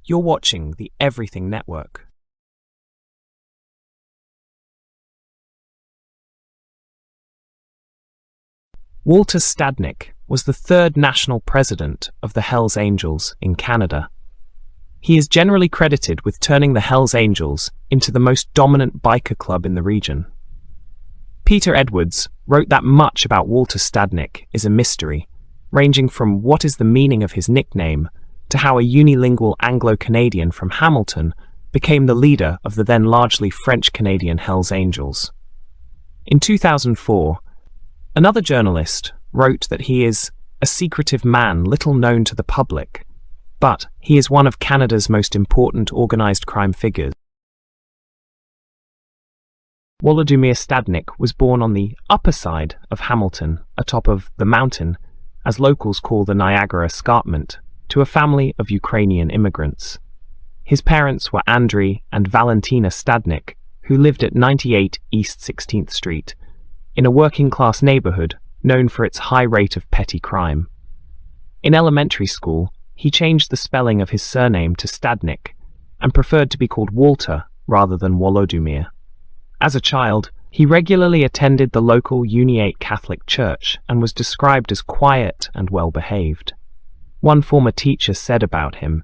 You're watching the Everything Network. Walter Stadnick was the third national president of the Hells Angels in Canada. He is generally credited with turning the Hells Angels into the most dominant biker club in the region. Peter Edwards wrote that much about Walter Stadnick is a mystery, ranging from what is the meaning of his nickname to how a unilingual Anglo-Canadian from Hamilton became the leader of the then largely French-Canadian Hells Angels. In 2004, another journalist wrote that he is a secretive man little known to the public, but he is one of Canada's most important organised crime figures. Volodymyr Stadnick was born on the upper side of Hamilton, atop of the mountain, as locals call the Niagara Escarpment, to a family of Ukrainian immigrants. His parents were Andriy and Valentina Stadnick, who lived at 98 East 16th Street, in a working-class neighborhood known for its high rate of petty crime. In elementary school, he changed the spelling of his surname to Stadnick and preferred to be called Walter rather than Volodymyr. As a child, he regularly attended the local Uniate Catholic Church and was described as quiet and well-behaved. One former teacher said about him,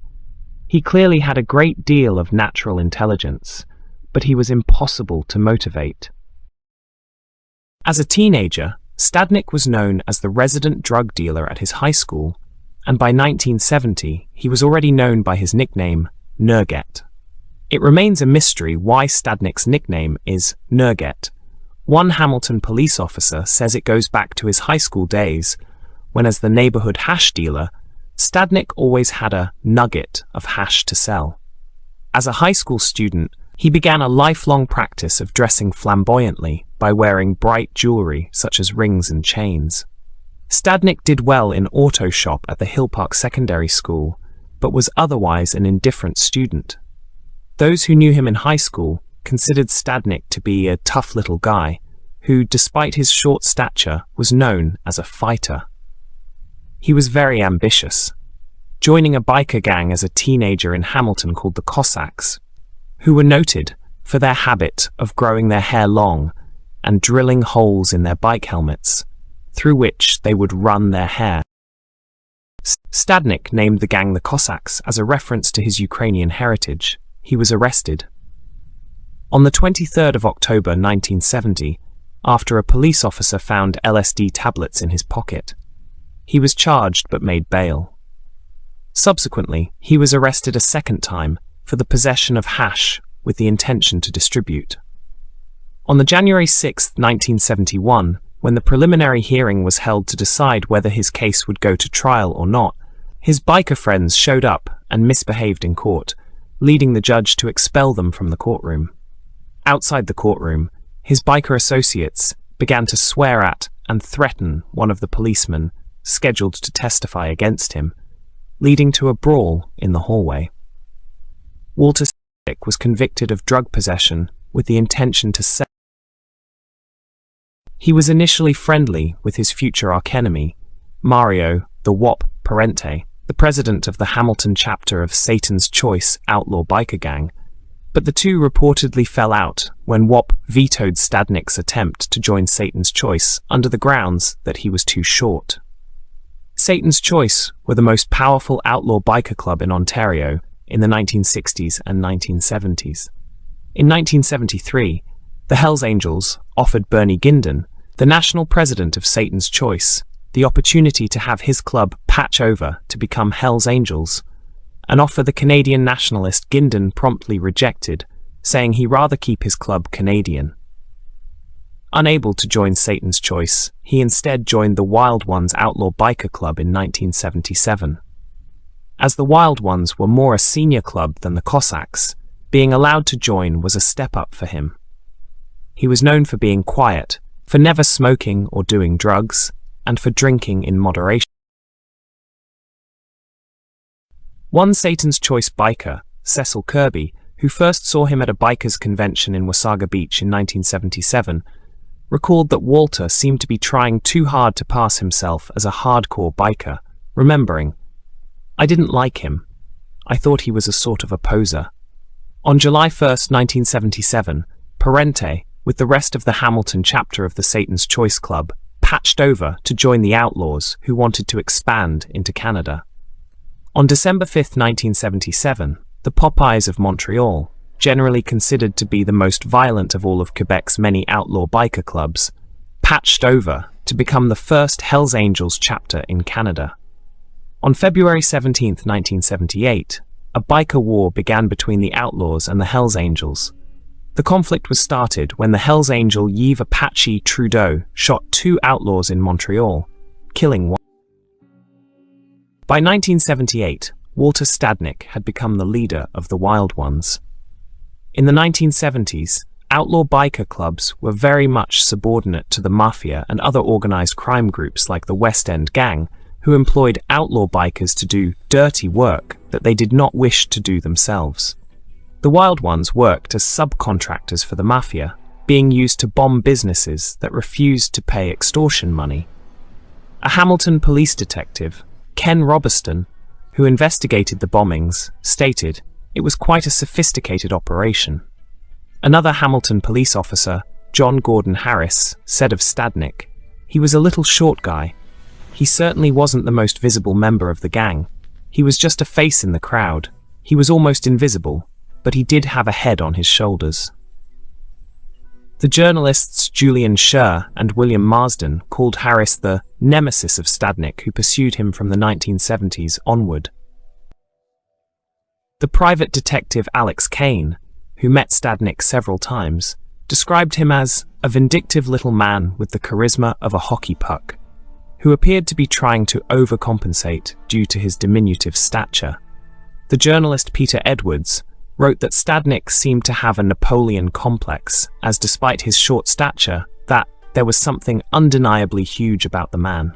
"He clearly had a great deal of natural intelligence, but he was impossible to motivate." As a teenager, Stadnick was known as the resident drug dealer at his high school, and by 1970 he was already known by his nickname, Nurget. It remains a mystery why Stadnick's nickname is Nurget. One Hamilton police officer says it goes back to his high school days, when as the neighborhood hash dealer, Stadnick always had a nugget of hash to sell. As a high school student, he began a lifelong practice of dressing flamboyantly by wearing bright jewelry such as rings and chains. Stadnick did well in auto shop at the Hill Park Secondary School, but was otherwise an indifferent student. Those who knew him in high school considered Stadnick to be a tough little guy, who, despite his short stature, was known as a fighter. He was very ambitious, joining a biker gang as a teenager in Hamilton called the Cossacks, who were noted for their habit of growing their hair long and drilling holes in their bike helmets, through which they would run their hair. Stadnick named the gang the Cossacks as a reference to his Ukrainian heritage. He was arrested. On the 23rd of October 1970, after a police officer found LSD tablets in his pocket, he was charged but made bail. Subsequently, he was arrested a second time for the possession of hash with the intention to distribute. On the January 6, 1971, when the preliminary hearing was held to decide whether his case would go to trial or not, his biker friends showed up and misbehaved in court, leading the judge to expel them from the courtroom. Outside the courtroom, his biker associates began to swear at and threaten one of the policemen scheduled to testify against him, leading to a brawl in the hallway. Walter Stadnick was convicted of drug possession with the intention to sell. He was initially friendly with his future archenemy, Mario the Wop Parente, the president of the Hamilton chapter of Satan's Choice outlaw biker gang, but the two reportedly fell out when Wop vetoed Stadnick's attempt to join Satan's Choice under the grounds that he was too short. Satan's Choice were the most powerful outlaw biker club in Ontario in the 1960s and 1970s. In 1973, the Hells Angels offered Bernie Guindon, the national president of Satan's Choice, the opportunity to have his club patch over to become Hells Angels, an offer the Canadian nationalist Guindon promptly rejected, saying he'd rather keep his club Canadian. Unable to join Satan's Choice, he instead joined the Wild Ones Outlaw Biker Club in 1977. As the Wild Ones were more a senior club than the Cossacks, being allowed to join was a step up for him. He was known for being quiet, for never smoking or doing drugs, and for drinking in moderation. One Satan's Choice biker, Cecil Kirby, who first saw him at a bikers' convention in Wasaga Beach in 1977, recalled that Walter seemed to be trying too hard to pass himself as a hardcore biker, remembering, "I didn't like him. I thought he was a sort of a poser. On July 1st, 1977, Parente, with the rest of the Hamilton chapter of the Satan's Choice Club, patched over to join the Outlaws who wanted to expand into Canada. On December 5th, 1977, the Popeyes of Montreal, generally considered to be the most violent of all of Quebec's many outlaw biker clubs, patched over to become the first Hells Angels chapter in Canada. On February 17, 1978, a biker war began between the Outlaws and the Hells Angels. The conflict was started when the Hells Angel Yves Apache Trudeau shot 2 outlaws in Montreal, killing one. By 1978, Walter Stadnick had become the leader of the Wild Ones. In the 1970s, outlaw biker clubs were very much subordinate to the mafia and other organized crime groups like the West End Gang, who employed outlaw bikers to do dirty work that they did not wish to do themselves. The Wild Ones worked as subcontractors for the mafia, being used to bomb businesses that refused to pay extortion money. A Hamilton police detective, Ken Robertson, who investigated the bombings, stated it was quite a sophisticated operation. Another Hamilton police officer, John Gordon Harris, said of Stadnick, "He was a little short guy. He certainly wasn't the most visible member of the gang. He was just a face in the crowd. He was almost invisible, but he did have a head on his shoulders." The journalists Julian Scher and William Marsden called Harris the nemesis of Stadnick, who pursued him from the 1970s onward. The private detective Alex Kane, who met Stadnick several times, described him as a vindictive little man with the charisma of a hockey puck, who appeared to be trying to overcompensate due to his diminutive stature. The journalist Peter Edwards wrote that Stadnick seemed to have a Napoleon complex, as despite his short stature, that there was something undeniably huge about the man.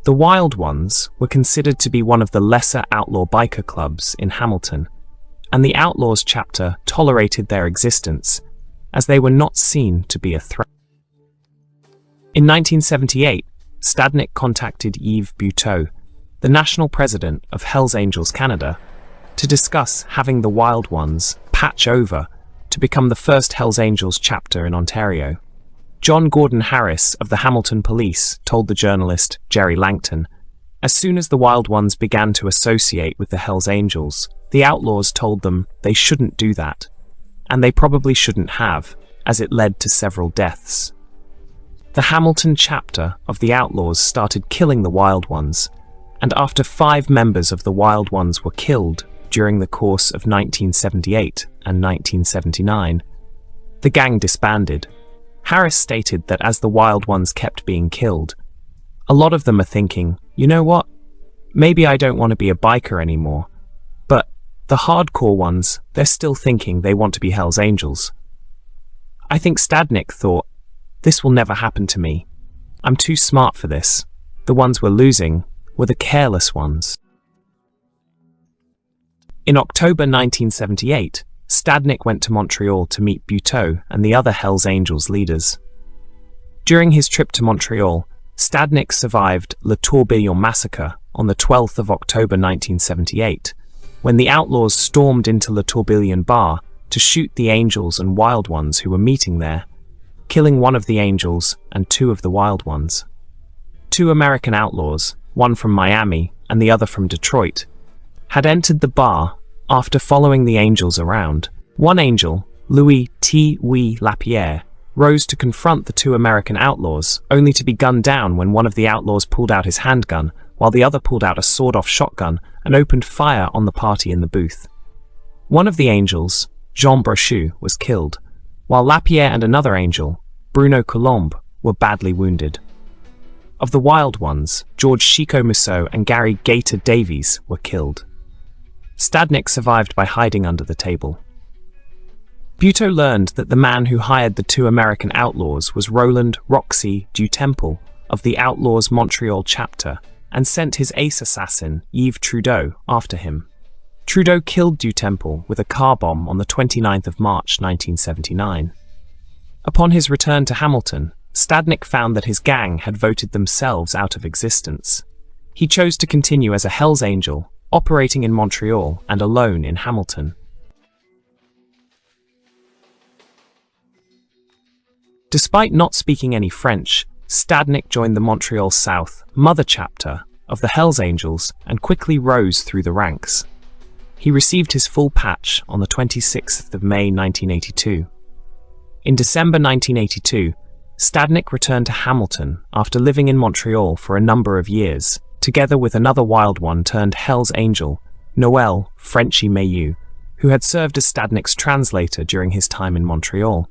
The Wild Ones were considered to be one of the lesser outlaw biker clubs in Hamilton, and the Outlaws chapter tolerated their existence, as they were not seen to be a threat. In 1978, Stadnick contacted Yves Buteau, the national president of Hells Angels Canada, to discuss having the Wild Ones patch over to become the first Hells Angels chapter in Ontario. John Gordon Harris of the Hamilton Police told the journalist Jerry Langton, "As soon as the Wild Ones began to associate with the Hells Angels, the Outlaws told them they shouldn't do that, and they probably shouldn't have, as it led to several deaths." The Hamilton chapter of the Outlaws started killing the Wild Ones, and after 5 members of the Wild Ones were killed during the course of 1978 and 1979, the gang disbanded. Harris stated that as the Wild Ones kept being killed, a lot of them are thinking, you know what, maybe I don't want to be a biker anymore, but the hardcore ones, they're still thinking they want to be Hells Angels. I think Stadnick thought, this will never happen to me. I'm too smart for this. The ones we're losing were the careless ones. In October 1978, Stadnick went to Montreal to meet Buteau and the other Hells Angels leaders. During his trip to Montreal, Stadnick survived Le Tourbillon massacre on the 12th of October 1978, when the Outlaws stormed into Le Tourbillon bar to shoot the Angels and Wild Ones who were meeting there, killing one of the Angels and 2 of the Wild Ones. 2 American outlaws, one from Miami and the other from Detroit, had entered the bar after following the Angels around. One Angel, Louis T. Wee Lapierre, rose to confront the 2 American outlaws, only to be gunned down when one of the outlaws pulled out his handgun, while the other pulled out a sawed-off shotgun and opened fire on the party in the booth. One of the Angels, Jean Brochu, was killed, while Lapierre and another Angel, Bruno Colombe, were badly wounded. Of the Wild Ones, George Chico Mousseau and Gary Gator Davies were killed. Stadnick survived by hiding under the table. Buteau learned that the man who hired the 2 American outlaws was Roland Roxy du Temple of the Outlaws Montreal chapter, and sent his ace assassin, Yves Trudeau, after him. Trudeau killed du Temple with a car bomb on the 29th of March 1979. Upon his return to Hamilton, Stadnick found that his gang had voted themselves out of existence. He chose to continue as a Hells Angel, operating in Montreal and alone in Hamilton. Despite not speaking any French, Stadnick joined the Montreal South Mother chapter of the Hells Angels and quickly rose through the ranks. He received his full patch on the 26th of May 1982. In December 1982, Stadnick returned to Hamilton after living in Montreal for a number of years, together with another wild one turned Hells Angel, Noël "Frenchy" Mayeux, who had served as Stadnick's translator during his time in Montreal.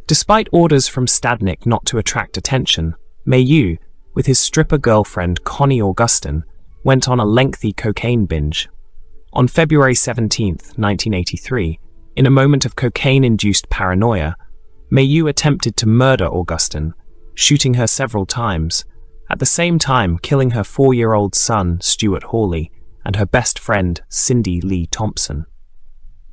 Despite orders from Stadnick not to attract attention, Mayeux, with his stripper girlfriend Connie Augustin, went on a lengthy cocaine binge. On February 17, 1983, in a moment of cocaine-induced paranoia, Mayeux attempted to murder Augustin, shooting her several times, at the same time killing her 4-year-old son Stuart Hawley and her best friend Cindy Lee Thompson.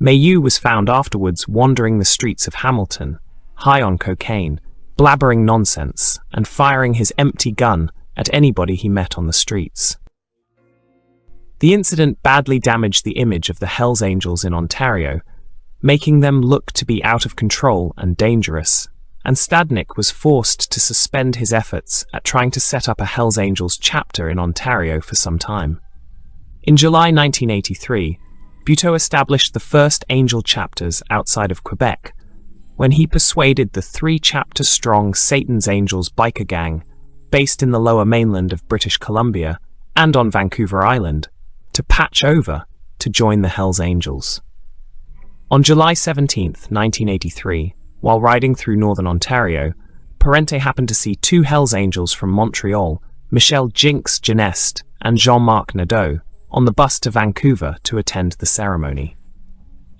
Mayeux was found afterwards wandering the streets of Hamilton, high on cocaine, blabbering nonsense, and firing his empty gun at anybody he met on the streets. The incident badly damaged the image of the Hells Angels in Ontario, making them look to be out of control and dangerous, and Stadnick was forced to suspend his efforts at trying to set up a Hells Angels chapter in Ontario for some time. In July 1983, Buteau established the first Angel chapters outside of Quebec, when he persuaded the 3-chapter-strong Satan's Angels biker gang, based in the lower mainland of British Columbia and on Vancouver Island, to patch over to join the Hells Angels. On July 17, 1983, while riding through northern Ontario, Parente happened to see 2 Hells Angels from Montreal, Michel Jinx Geneste and Jean-Marc Nadeau, on the bus to Vancouver to attend the ceremony.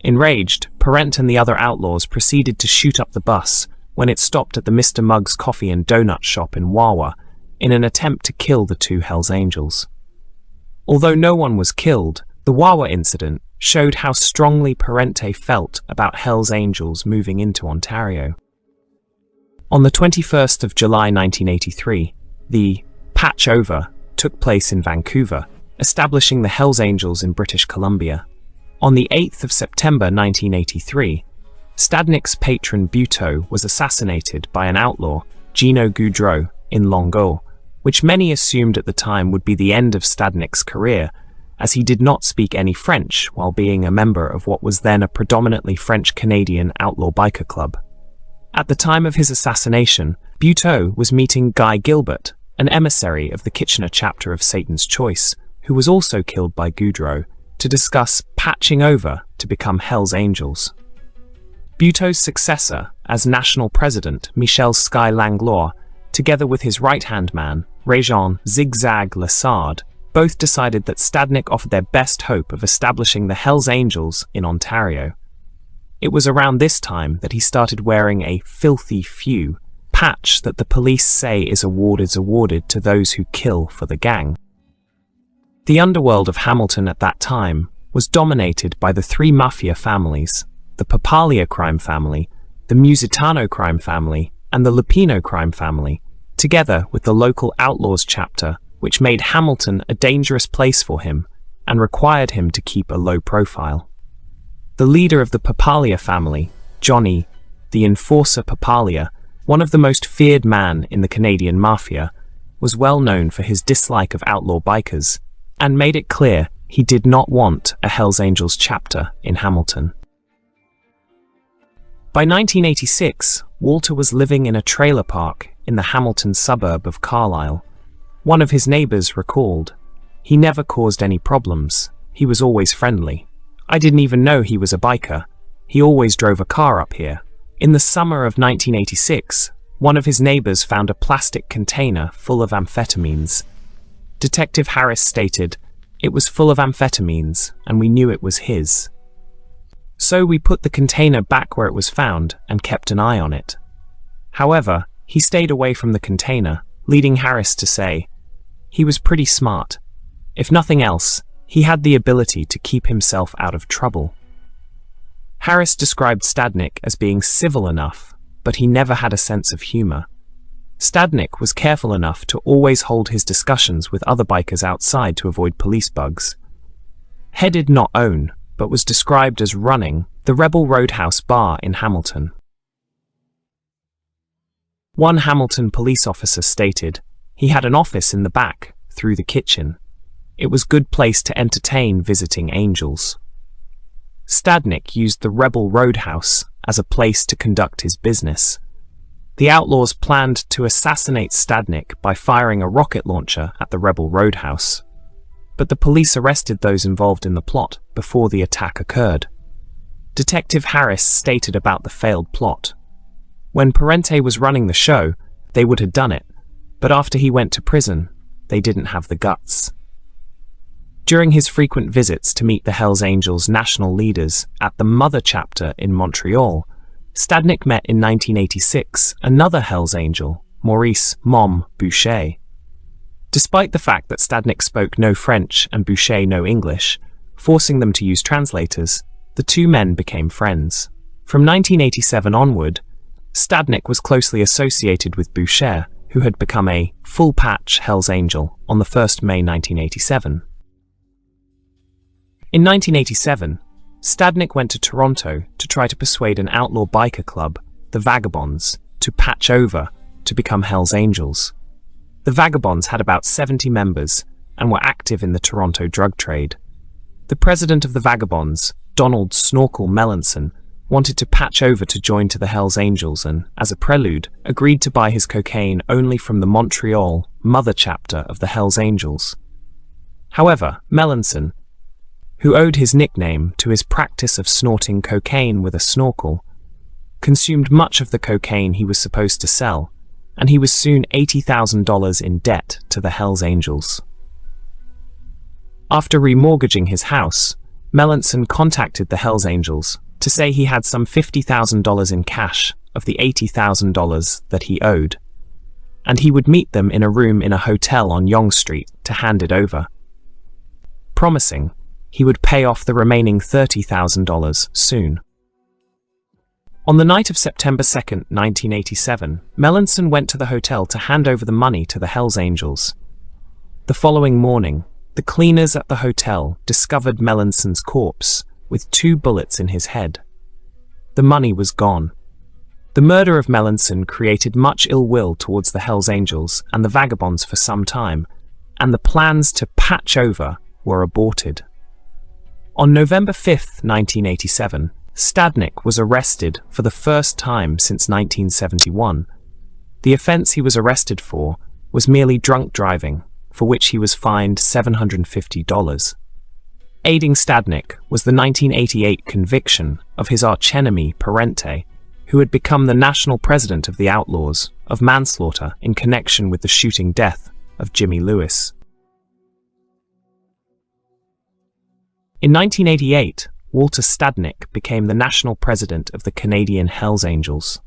Enraged, Parente and the other outlaws proceeded to shoot up the bus when it stopped at the Mr. Muggs Coffee and Donut shop in Wawa in an attempt to kill the 2 Hells Angels. Although no one was killed, the Wawa incident showed how strongly Parente felt about Hells Angels moving into Ontario. On the 21st of July 1983, the patch over took place in Vancouver, establishing the Hells Angels in British Columbia. On the 8th of September 1983, Stadnick's patron Buteau was assassinated by an outlaw, Gino Goudreau, in Longueuil, which many assumed at the time would be the end of Stadnick's career, as he did not speak any French while being a member of what was then a predominantly French-Canadian outlaw biker club. At the time of his assassination, Buteau was meeting Guy Gilbert, an emissary of the Kitchener chapter of Satan's Choice, who was also killed by Goudreau, to discuss patching over to become Hells Angels. Buteau's successor as national president, Michel Sky Langlois, together with his right-hand man, Réjean Zigzag Lessard, both decided that Stadnick offered their best hope of establishing the Hells Angels in Ontario. It was around this time that he started wearing a filthy few patch that the police say is awarded to those who kill for the gang. The underworld of Hamilton at that time was dominated by the 3 mafia families, the Papalia crime family, the Musitano crime family, and the Lupino crime family, together with the local outlaws chapter, which made Hamilton a dangerous place for him and required him to keep a low profile. The leader of the Papalia family, Johnny, the Enforcer Papalia, one of the most feared men in the Canadian Mafia, was well known for his dislike of outlaw bikers, and made it clear he did not want a Hells Angels chapter in Hamilton. By 1986, Walter was living in a trailer park in the Hamilton suburb of Carlisle. One of his neighbors recalled, "He never caused any problems. He was always friendly. I didn't even know he was a biker. He always drove a car up here." In the summer of 1986, one of his neighbors found a plastic container full of amphetamines. Detective Harris stated, "It was full of amphetamines, and we knew it was his. So we put the container back where it was found and kept an eye on it." However, he stayed away from the container, leading Harris to say, "He was pretty smart. If nothing else, he had the ability to keep himself out of trouble." Harris described Stadnick as being civil enough, but he never had a sense of humor. Stadnick was careful enough to always hold his discussions with other bikers outside to avoid police bugs. Headed not own, but was described as running the Rebel Roadhouse bar in Hamilton. One Hamilton police officer stated, "He had an office in the back, through the kitchen. It was a good place to entertain visiting angels." Stadnick used the Rebel Roadhouse as a place to conduct his business. The outlaws planned to assassinate Stadnick by firing a rocket launcher at the Rebel Roadhouse. But the police arrested those involved in the plot before the attack occurred. Detective Harris stated about the failed plot. When Parente was running the show, they would have done it, but after he went to prison, they didn't have the guts. During his frequent visits to meet the Hells Angels national leaders at the Mother Chapter in Montreal, Stadnick met in 1986 another Hells Angel, Maurice "Mom" Boucher. Despite the fact that Stadnick spoke no French and Boucher no English, forcing them to use translators, the two men became friends. From 1987 onward, Stadnick was closely associated with Boucher, who had become a full-patch Hells Angel on the 1st May 1987. In 1987, Stadnick went to Toronto to try to persuade an outlaw biker club, the Vagabonds, to patch over to become Hells Angels. The Vagabonds had about 70 members and were active in the Toronto drug trade. The president of the Vagabonds, Donald "Snorkel" Melanson, wanted to patch over to join to the Hells Angels and, as a prelude, agreed to buy his cocaine only from the Montreal Mother Chapter of the Hells Angels. However, Melanson, who owed his nickname to his practice of snorting cocaine with a snorkel, consumed much of the cocaine he was supposed to sell, and he was soon $80,000 in debt to the Hells Angels. After remortgaging his house, Melanson contacted the Hells Angels to say he had some $50,000 in cash of the $80,000 that he owed, and he would meet them in a room in a hotel on Yonge Street to hand it over, promising he would pay off the remaining $30,000 soon. On the night of September 2, 1987, Melanson went to the hotel to hand over the money to the Hells Angels. The following morning, the cleaners at the hotel discovered Melanson's corpse with 2 bullets in his head. The money was gone. The murder of Melanson created much ill will towards the Hells Angels and the Vagabonds for some time, and the plans to patch over were aborted. On November 5, 1987, Stadnick was arrested for the first time since 1971. The offence he was arrested for was merely drunk driving, for which he was fined $750. Aiding Stadnick was the 1988 conviction of his archenemy Parente, who had become the national president of the Outlaws, of manslaughter in connection with the shooting death of Jimmy Lewis. In 1988, Walter Stadnick became the national president of the Canadian Hells Angels.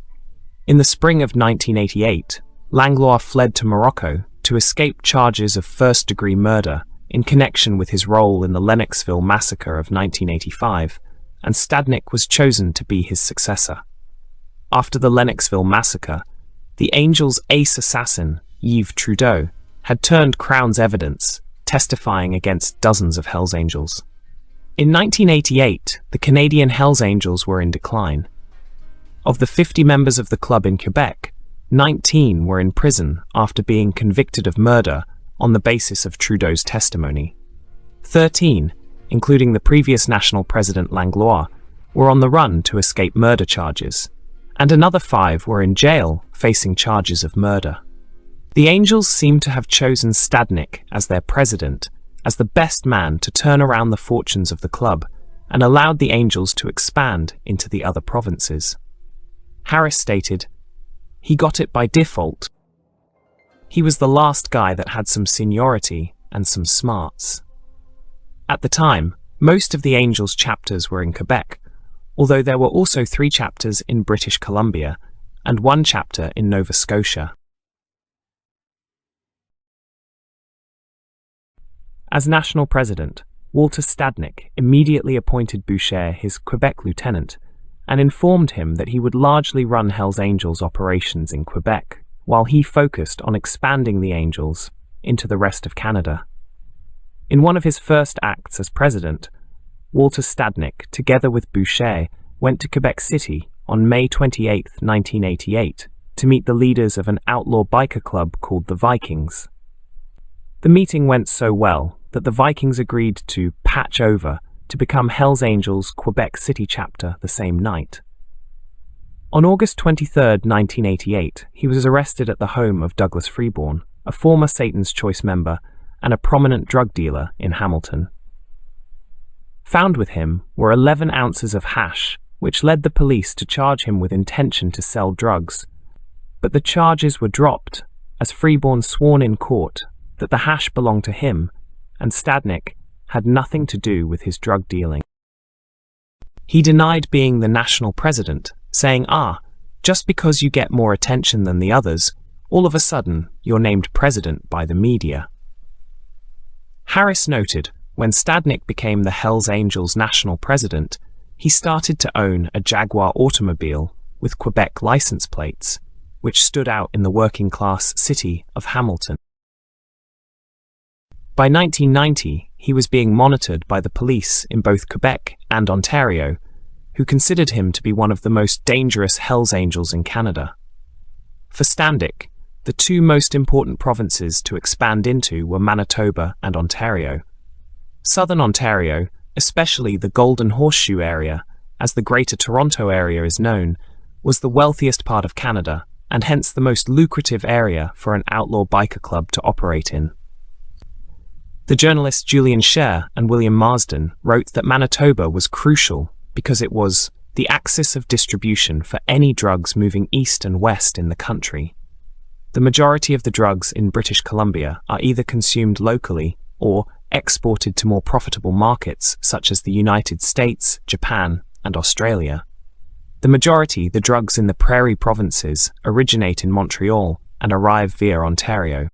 In the spring of 1988, Langlois fled to Morocco to escape charges of first-degree murder in connection with his role in the Lennoxville massacre of 1985, and Stadnick was chosen to be his successor. After the Lennoxville massacre, the Angels' ace assassin, Yves Trudeau, had turned Crown's evidence, testifying against dozens of Hells Angels. In 1988, the Canadian Hells Angels were in decline. Of the 50 members of the club in Quebec, 19 were in prison after being convicted of murder on the basis of Trudeau's testimony. 13, including the previous national president Langlois, were on the run to escape murder charges, and another 5 were in jail facing charges of murder. The Angels seemed to have chosen Stadnick as their president, as the best man to turn around the fortunes of the club, and allowed the Angels to expand into the other provinces. Harris stated, "He got it by default. He was the last guy that had some seniority and some smarts." At the time, most of the Angels chapters were in Quebec, although there were also 3 chapters in British Columbia and 1 chapter in Nova Scotia. As national president, Walter Stadnick immediately appointed Boucher his Quebec lieutenant and informed him that he would largely run Hells Angels operations in Quebec, while he focused on expanding the Angels into the rest of Canada. In one of his first acts as president, Walter Stadnick, together with Boucher, went to Quebec City on May 28, 1988, to meet the leaders of an outlaw biker club called the Vikings. The meeting went so well that the Vikings agreed to patch over to become Hells Angels' Quebec City chapter the same night. On August 23, 1988, he was arrested at the home of Douglas Freeborn, a former Satan's Choice member and a prominent drug dealer in Hamilton. Found with him were 11 ounces of hash, which led the police to charge him with intention to sell drugs. But the charges were dropped, as Freeborn sworn in court that the hash belonged to him, and Stadnick had nothing to do with his drug dealing. He denied being the national president, saying, just because you get more attention than the others, all of a sudden you're named president by the media. Harris noted, when Stadnick became the Hells Angels national president, he started to own a Jaguar automobile with Quebec license plates, which stood out in the working-class city of Hamilton. By 1990, he was being monitored by the police in both Quebec and Ontario, who considered him to be one of the most dangerous Hells Angels in Canada. For Stadnick, the two most important provinces to expand into were Manitoba and Ontario. Southern Ontario, especially the Golden Horseshoe area, as the Greater Toronto area is known, was the wealthiest part of Canada, and hence the most lucrative area for an outlaw biker club to operate in. The journalists Julian Scher and William Marsden wrote that Manitoba was crucial because it was the axis of distribution for any drugs moving east and west in the country. The majority of the drugs in British Columbia are either consumed locally or exported to more profitable markets such as the United States, Japan, and Australia. The drugs in the Prairie provinces originate in Montreal and arrive via Ontario.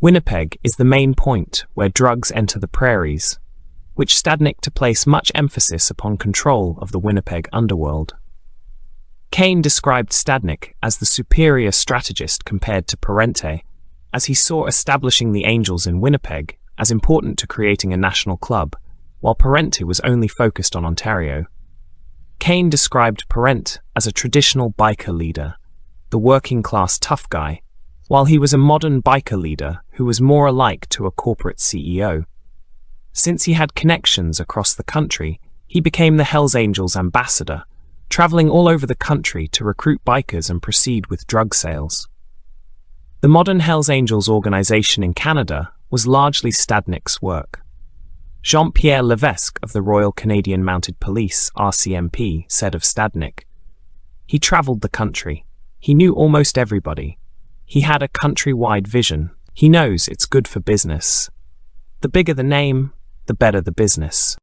Winnipeg is the main point where drugs enter the prairies, which Stadnick to place much emphasis upon control of the Winnipeg underworld. Kane described Stadnick as the superior strategist compared to Parente, as he saw establishing the Angels in Winnipeg as important to creating a national club, while Parente was only focused on Ontario. Kane described Parente as a traditional biker leader, the working-class tough guy, while he was a modern biker leader who was more alike to a corporate CEO. Since he had connections across the country, he became the Hells Angels ambassador, traveling all over the country to recruit bikers and proceed with drug sales. The modern Hells Angels organization in Canada was largely Stadnick's work. Jean-Pierre Levesque of the Royal Canadian Mounted Police, RCMP, said of Stadnick, "He traveled the country. He knew almost everybody. He had a country-wide vision. He knows it's good for business. The bigger the name, the better the business."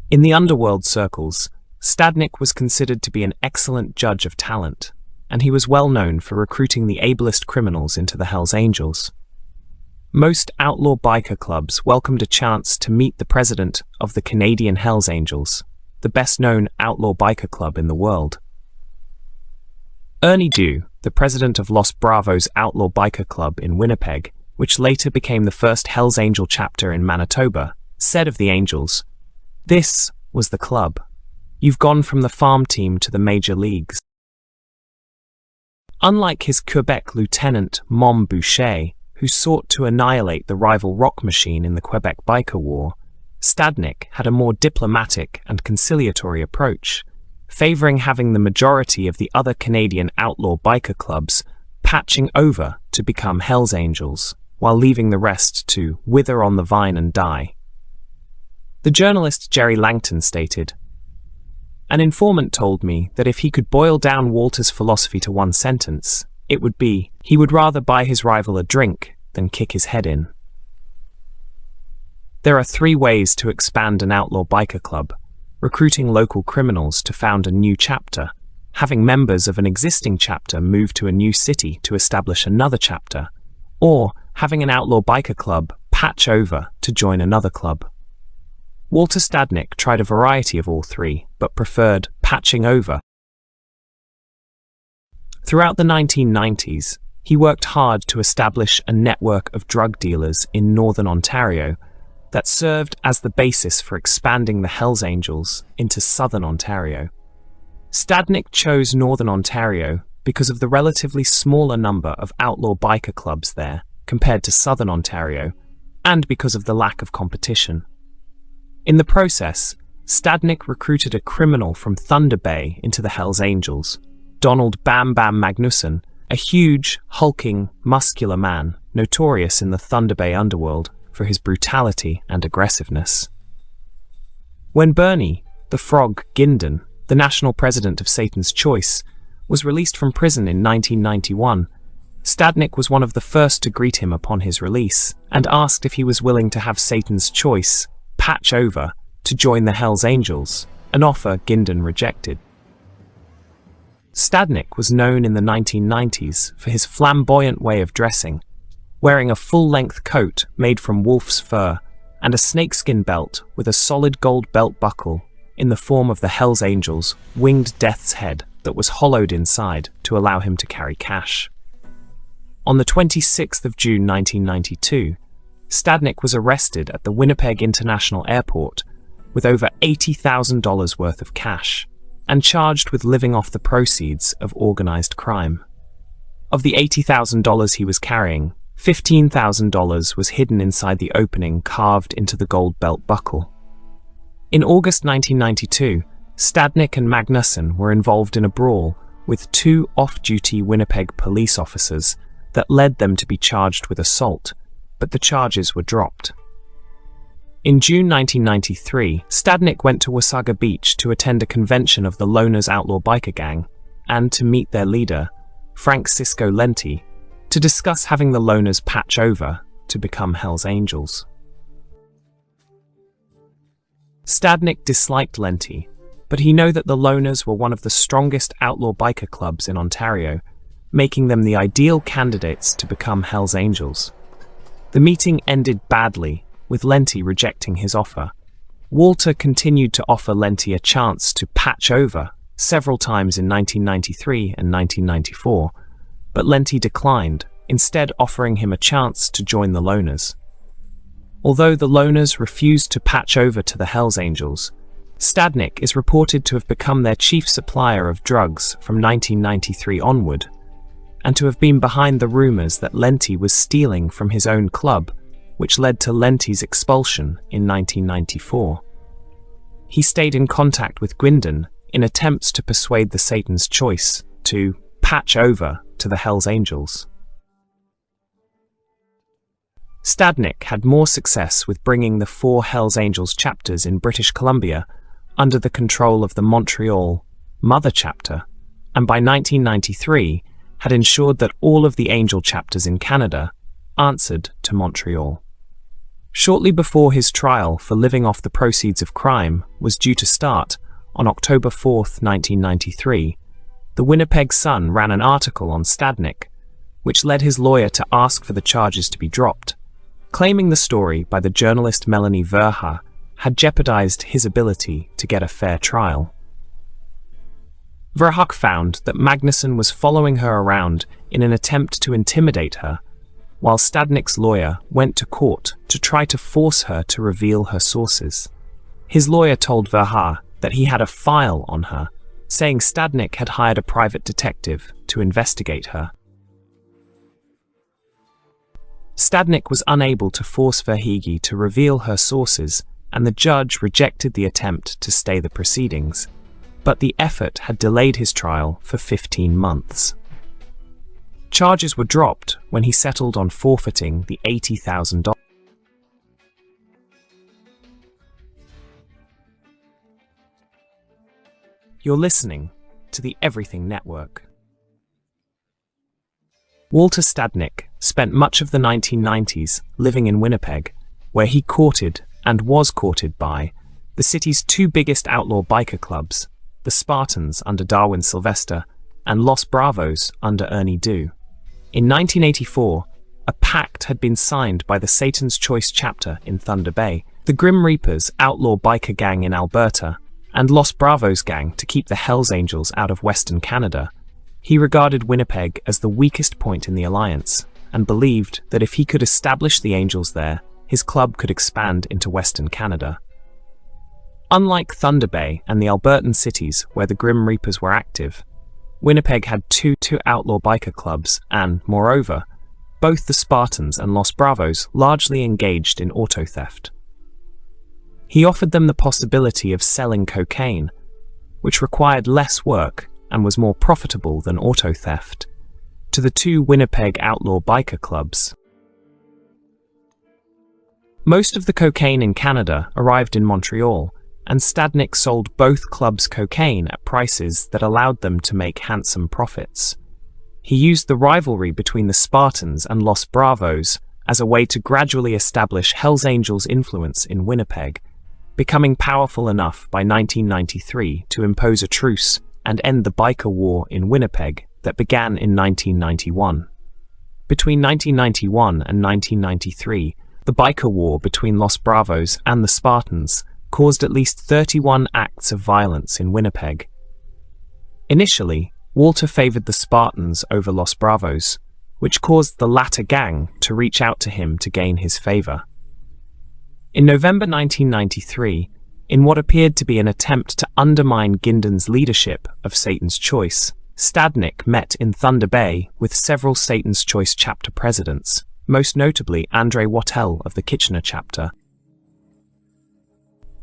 In the underworld circles, Stadnick was considered to be an excellent judge of talent, and he was well known for recruiting the ablest criminals into the Hells Angels. Most outlaw biker clubs welcomed a chance to meet the president of the Canadian Hells Angels, the best-known outlaw biker club in the world. Ernie Dew, the president of Los Bravos Outlaw Biker Club in Winnipeg, which later became the first Hells Angel chapter in Manitoba, said of the Angels, "This was the club. You've gone from the farm team to the major leagues." Unlike his Quebec lieutenant Mom Boucher, who sought to annihilate the rival rock machine in the Quebec Biker War, Stadnick had a more diplomatic and conciliatory approach, favoring having the majority of the other Canadian outlaw biker clubs patching over to become Hells Angels, while leaving the rest to wither on the vine and die. The journalist Jerry Langton stated, "An informant told me that if he could boil down Walter's philosophy to one sentence, it would be, he would rather buy his rival a drink than kick his head in." There are 3 ways to expand an outlaw biker club: recruiting local criminals to found a new chapter, having members of an existing chapter move to a new city to establish another chapter, or having an outlaw biker club patch over to join another club. Walter Stadnick tried a variety of all 3, but preferred patching over. Throughout the 1990s, he worked hard to establish a network of drug dealers in northern Ontario that served as the basis for expanding the Hells Angels into southern Ontario. Stadnick chose northern Ontario because of the relatively smaller number of outlaw biker clubs there compared to southern Ontario, and because of the lack of competition. In the process, Stadnick recruited a criminal from Thunder Bay into the Hells Angels, Donald Bam Bam Magnuson, a huge, hulking, muscular man notorious in the Thunder Bay underworld for his brutality and aggressiveness. When Bernie, the Frog Ginden, the national president of Satan's Choice, was released from prison in 1991, Stadnick was one of the first to greet him upon his release and asked if he was willing to have Satan's Choice patch over to join the Hells Angels, an offer Ginden rejected. Stadnick was known in the 1990s for his flamboyant way of dressing, wearing a full-length coat made from wolf's fur and a snakeskin belt with a solid gold belt buckle in the form of the Hells Angels' winged death's head that was hollowed inside to allow him to carry cash. On the 26th of June 1992, Stadnick was arrested at the Winnipeg International Airport with over $80,000 worth of cash and charged with living off the proceeds of organized crime. Of the $80,000 he was carrying, $15,000 was hidden inside the opening carved into the gold belt buckle. In August 1992, Stadnick and Magnuson were involved in a brawl with two off-duty Winnipeg police officers that led them to be charged with assault, but the charges were dropped. In June 1993, Stadnick went to Wasaga Beach to attend a convention of the Loners Outlaw Biker Gang and to meet their leader, Francisco Lenti, to discuss having the Loners patch over to become Hells Angels. Stadnick disliked Lenti, but he knew that the Loners were one of the strongest outlaw biker clubs in Ontario, making them the ideal candidates to become Hells Angels. The meeting ended badly, with Lenti rejecting his offer. Walter continued to offer Lenti a chance to patch over several times in 1993 and 1994, but Lenti declined, instead offering him a chance to join the Loners. Although the Loners refused to patch over to the Hells Angels, Stadnick is reported to have become their chief supplier of drugs from 1993 onward, and to have been behind the rumors that Lenti was stealing from his own club, which led to Lenti's expulsion in 1994. He stayed in contact with Ginden in attempts to persuade the Satan's Choice to patch over to the Hells Angels. Stadnick had more success with bringing the 4 Hells Angels chapters in British Columbia under the control of the Montreal Mother Chapter, and by 1993 had ensured that all of the Angel chapters in Canada answered to Montreal. Shortly before his trial for living off the proceeds of crime was due to start, on October 4, 1993, the Winnipeg Sun ran an article on Stadnick, which led his lawyer to ask for the charges to be dropped, claiming the story by the journalist Melanie Verha had jeopardized his ability to get a fair trial. Verhoek found that Magnuson was following her around in an attempt to intimidate her, while Stadnick's lawyer went to court to try to force her to reveal her sources. His lawyer told Verha that he had a file on her, saying Stadnick had hired a private detective to investigate her. Stadnick was unable to force Verhege to reveal her sources, and the judge rejected the attempt to stay the proceedings, but the effort had delayed his trial for 15 months. Charges were dropped when he settled on forfeiting the $80,000. You're listening to the Everything Network. Walter Stadnick spent much of the 1990s living in Winnipeg, where he courted and was courted by the city's 2 biggest outlaw biker clubs, the Spartans under Darwin Sylvester and Los Bravos under Ernie Doo. In 1984, a pact had been signed by the Satan's Choice chapter in Thunder Bay, the Grim Reapers outlaw biker gang in Alberta, and Los Bravos gang to keep the Hells Angels out of Western Canada, He regarded Winnipeg as the weakest point in the alliance, and believed that if he could establish the Angels there, his club could expand into Western Canada. Unlike Thunder Bay and the Albertan cities where the Grim Reapers were active, Winnipeg had two outlaw biker clubs and, moreover, both the Spartans and Los Bravos largely engaged in auto theft. He offered them the possibility of selling cocaine, which required less work and was more profitable than auto theft, to the two Winnipeg outlaw biker clubs. Most of the cocaine in Canada arrived in Montreal, and Stadnick sold both clubs cocaine at prices that allowed them to make handsome profits. He used the rivalry between the Spartans and Los Bravos as a way to gradually establish Hells Angels' influence in Winnipeg, becoming powerful enough by 1993 to impose a truce and end the biker war in Winnipeg that began in 1991. Between 1991 and 1993, the biker war between Los Bravos and the Spartans caused at least 31 acts of violence in Winnipeg. Initially, Walter favored the Spartans over Los Bravos, which caused the latter gang to reach out to him to gain his favor. In November 1993, in what appeared to be an attempt to undermine Guindon's leadership of Satan's Choice, Stadnick met in Thunder Bay with several Satan's Choice chapter presidents, most notably Andre Wattel of the Kitchener chapter.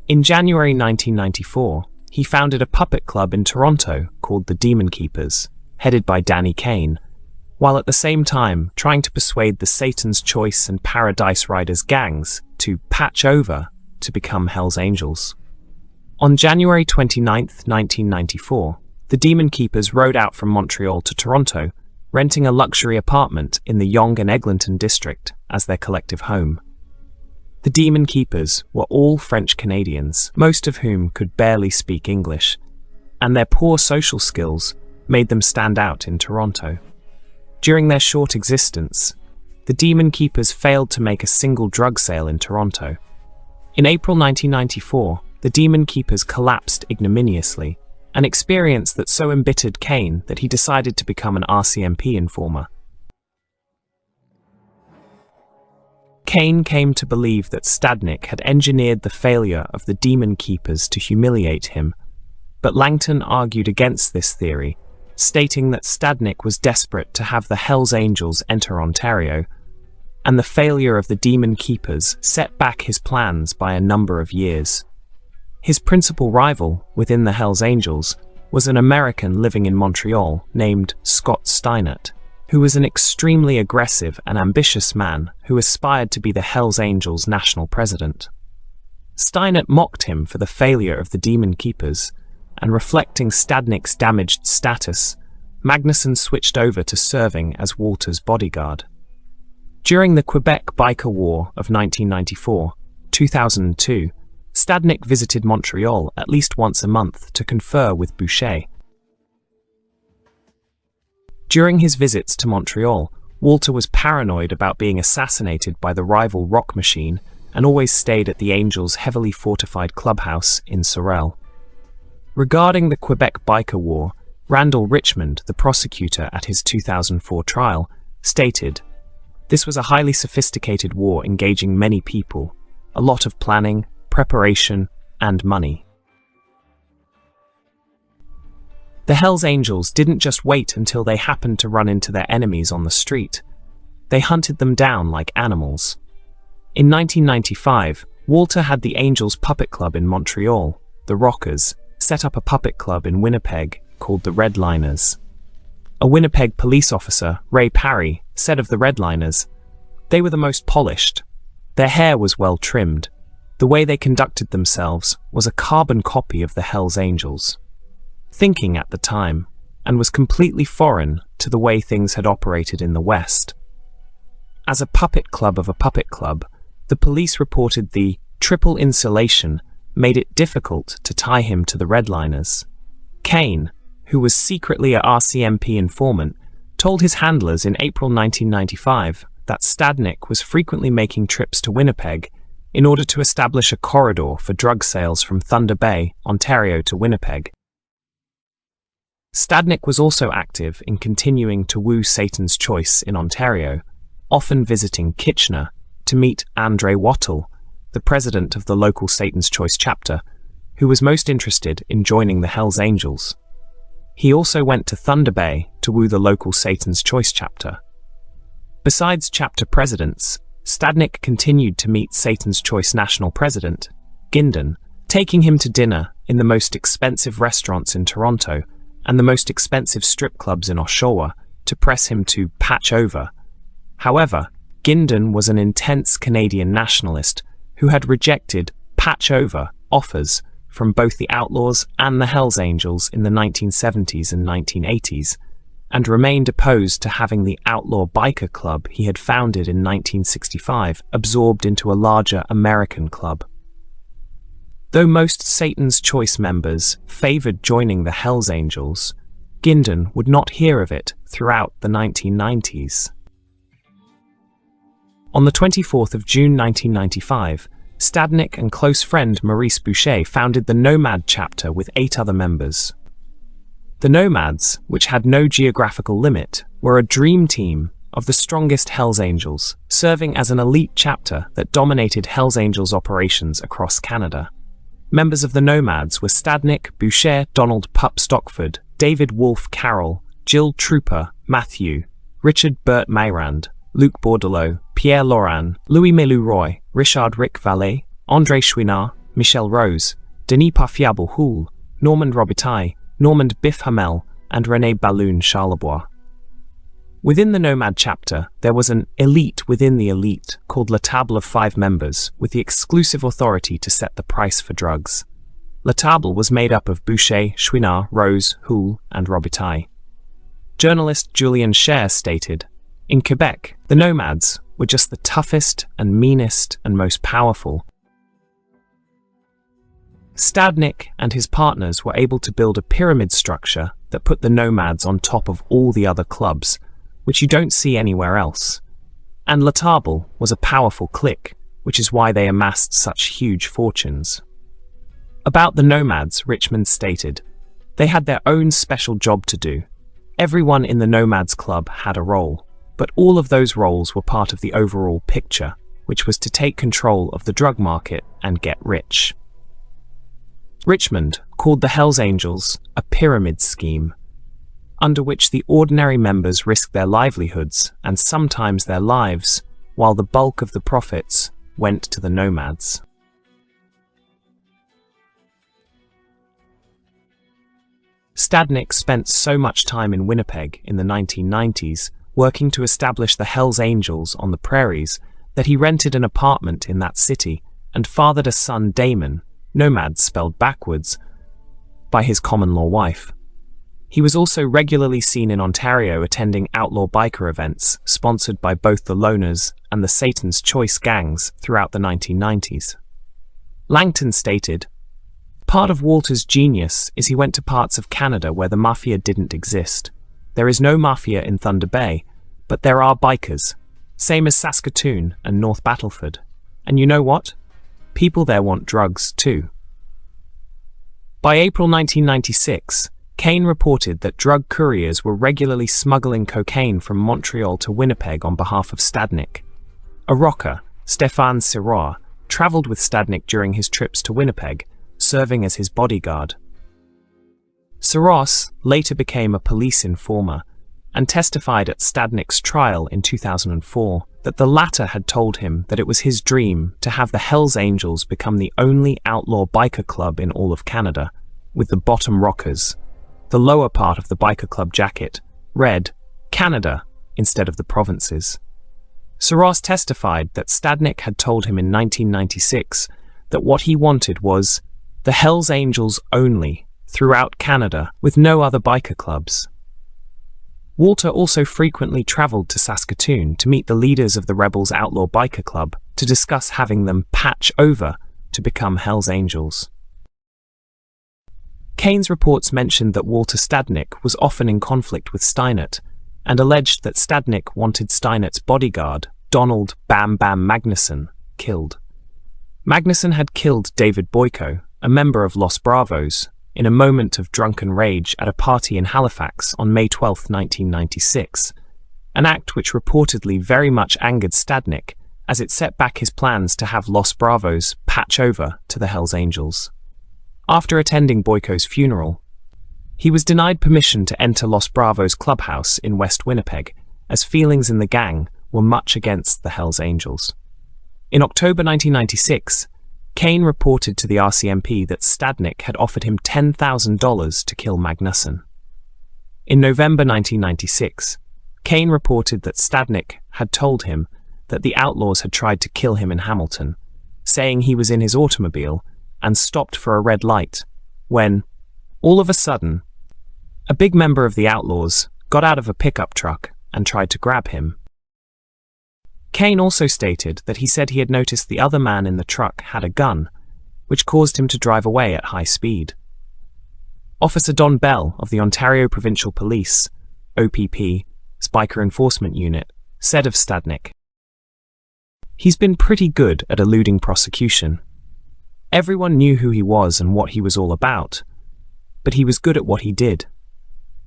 In January 1994, he founded a puppet club in Toronto called the Demon Keepers, headed by Danny Kane, while at the same time trying to persuade the Satan's Choice and Paradise Riders gangs to patch over to become Hells Angels. On January 29, 1994, the Demon Keepers rode out from Montreal to Toronto, renting a luxury apartment in the Yonge and Eglinton district as their collective home. The Demon Keepers were all French Canadians, most of whom could barely speak English, and their poor social skills made them stand out in Toronto. During their short existence, the Demon Keepers failed to make a single drug sale in Toronto. In April 1994, the Demon Keepers collapsed ignominiously, an experience that so embittered Kane that he decided to become an RCMP informer. Kane came to believe that Stadnick had engineered the failure of the Demon Keepers to humiliate him, but Langton argued against this theory, stating that Stadnick was desperate to have the Hells Angels enter Ontario, and the failure of the Demon Keepers set back his plans by a number of years. His principal rival within the Hells Angels was an American living in Montreal named Scott Steinert, who was an extremely aggressive and ambitious man who aspired to be the Hells Angels' national president. Steinert mocked him for the failure of the Demon Keepers, and reflecting Stadnick's damaged status, Magnuson switched over to serving as Walter's bodyguard. During the Quebec Biker War of 1994-2002, Stadnick visited Montreal at least once a month to confer with Boucher. During his visits to Montreal, Walter was paranoid about being assassinated by the rival Rock Machine and always stayed at the Angels' heavily fortified clubhouse in Sorel. Regarding the Quebec Biker War, Randall Richmond, the prosecutor at his 2004 trial, stated, "This was a highly sophisticated war engaging many people, a lot of planning, preparation, and money." The Hells Angels didn't just wait until they happened to run into their enemies on the street. They hunted them down like animals. In 1995, Walter had the Angels Puppet Club in Montreal, the Rockers, set up a puppet club in Winnipeg called the Redliners. A Winnipeg police officer, Ray Parry, said of the Redliners, "They were the most polished. Their hair was well trimmed. The way they conducted themselves was a carbon copy of the Hells Angels." Thinking at the time, and was completely foreign to the way things had operated in the West. As a puppet club of a puppet club, the police reported the triple insulation made it difficult to tie him to the Redliners. Kane, who was secretly a RCMP informant, told his handlers in April 1995 that Stadnick was frequently making trips to Winnipeg in order to establish a corridor for drug sales from Thunder Bay, Ontario to Winnipeg. Stadnick was also active in continuing to woo Satan's Choice in Ontario, often visiting Kitchener to meet Andre Wattle, the president of the local Satan's Choice chapter, who was most interested in joining the Hells Angels. He also went to Thunder Bay to woo the local Satan's Choice chapter. Besides chapter presidents, Stadnick continued to meet Satan's Choice national president, Gindon, taking him to dinner in the most expensive restaurants in Toronto and the most expensive strip clubs in Oshawa to press him to patch over. However, Gindon was an intense Canadian nationalist who had rejected patch over offers from both the Outlaws and the Hells Angels in the 1970s and 1980s, and remained opposed to having the outlaw biker club he had founded in 1965 absorbed into a larger American club. Though most Satan's Choice members favoured joining the Hells Angels, Gindon would not hear of it throughout the 1990s. On the 24th of June 1995, Stadnick and close friend Maurice Boucher founded the Nomad chapter with 8 other members. The Nomads, which had no geographical limit, were a dream team of the strongest Hells Angels, serving as an elite chapter that dominated Hells Angels operations across Canada. Members of the Nomads were Stadnick, Boucher, Donald Pup Stockford, David Wolfe Carroll, Jill Trooper, Matthew, Richard Burt Mayrand, Luc Bordelot, Pierre Laurent, Louis Melou-Roy, Richard Rick Vallée, André Chouinard, Michel Rose, Denis Parfiable Houle, Normand Robitaille, Normand Biff Hamel, and René Balloon Charlebois. Within the Nomad chapter, there was an elite within the elite called La Table of 5 members with the exclusive authority to set the price for drugs. La Table was made up of Boucher, Chouinard, Rose, Houle, and Robitaille. Journalist Julien Cher stated, "In Quebec, the Nomads were just the toughest and meanest and most powerful." Stadnick and his partners were able to build a pyramid structure that put the Nomads on top of all the other clubs, which you don't see anywhere else. And La Table was a powerful clique, which is why they amassed such huge fortunes. About the Nomads, Richmond stated, "They had their own special job to do. Everyone in the Nomads club had a role, but all of those roles were part of the overall picture, which was to take control of the drug market and get rich." Richmond called the Hells Angels a pyramid scheme, under which the ordinary members risked their livelihoods and sometimes their lives, while the bulk of the profits went to the Nomads. Stadnick spent so much time in Winnipeg in the 1990s working to establish the Hells Angels on the prairies that he rented an apartment in that city and fathered a son, Damon, Nomads spelled backwards, by his common-law wife. He was also regularly seen in Ontario attending outlaw biker events sponsored by both the Loners and the Satan's Choice gangs throughout the 1990s. Langton stated, "Part of Walter's genius is he went to parts of Canada where the mafia didn't exist. There is no mafia in Thunder Bay, but there are bikers, same as Saskatoon and North Battleford. And you know what? People there want drugs too." By April 1996, Kane reported that drug couriers were regularly smuggling cocaine from Montreal to Winnipeg on behalf of Stadnick. A rocker, Stéphane Sirois, travelled with Stadnick during his trips to Winnipeg, serving as his bodyguard. Sirois later became a police informer and testified at Stadnick's trial in 2004 that the latter had told him that it was his dream to have the Hells Angels become the only outlaw biker club in all of Canada, with the bottom rockers, the lower part of the biker club jacket, read Canada instead of the provinces. Sirois testified that Stadnick had told him in 1996 that what he wanted was the Hells Angels only throughout Canada with no other biker clubs. Walter also frequently travelled to Saskatoon to meet the leaders of the Rebels Outlaw Biker Club to discuss having them patch over to become Hells Angels. Kane's reports mentioned that Walter Stadnick was often in conflict with Steinert and alleged that Stadnick wanted Steinert's bodyguard, Donald Bam Bam Magnuson, killed. Magnuson had killed David Boyko, a member of Los Bravos, in a moment of drunken rage at a party in Halifax on May 12, 1996, an act which reportedly very much angered Stadnick as it set back his plans to have Los Bravos patch over to the Hells Angels. After attending Boyko's funeral, he was denied permission to enter Los Bravos clubhouse in West Winnipeg, as feelings in the gang were much against the Hells Angels. In October 1996, Kane reported to the RCMP that Stadnick had offered him $10,000 to kill Magnuson. In November 1996, Kane reported that Stadnick had told him that the outlaws had tried to kill him in Hamilton, saying he was in his automobile and stopped for a red light, when, all of a sudden, a big member of the outlaws got out of a pickup truck and tried to grab him. Kane also stated that he said he had noticed the other man in the truck had a gun, which caused him to drive away at high speed. Officer Don Bell of the Ontario Provincial Police, OPP, Biker Enforcement Unit, said of Stadnick, "He's been pretty good at eluding prosecution. Everyone knew who he was and what he was all about, but he was good at what he did.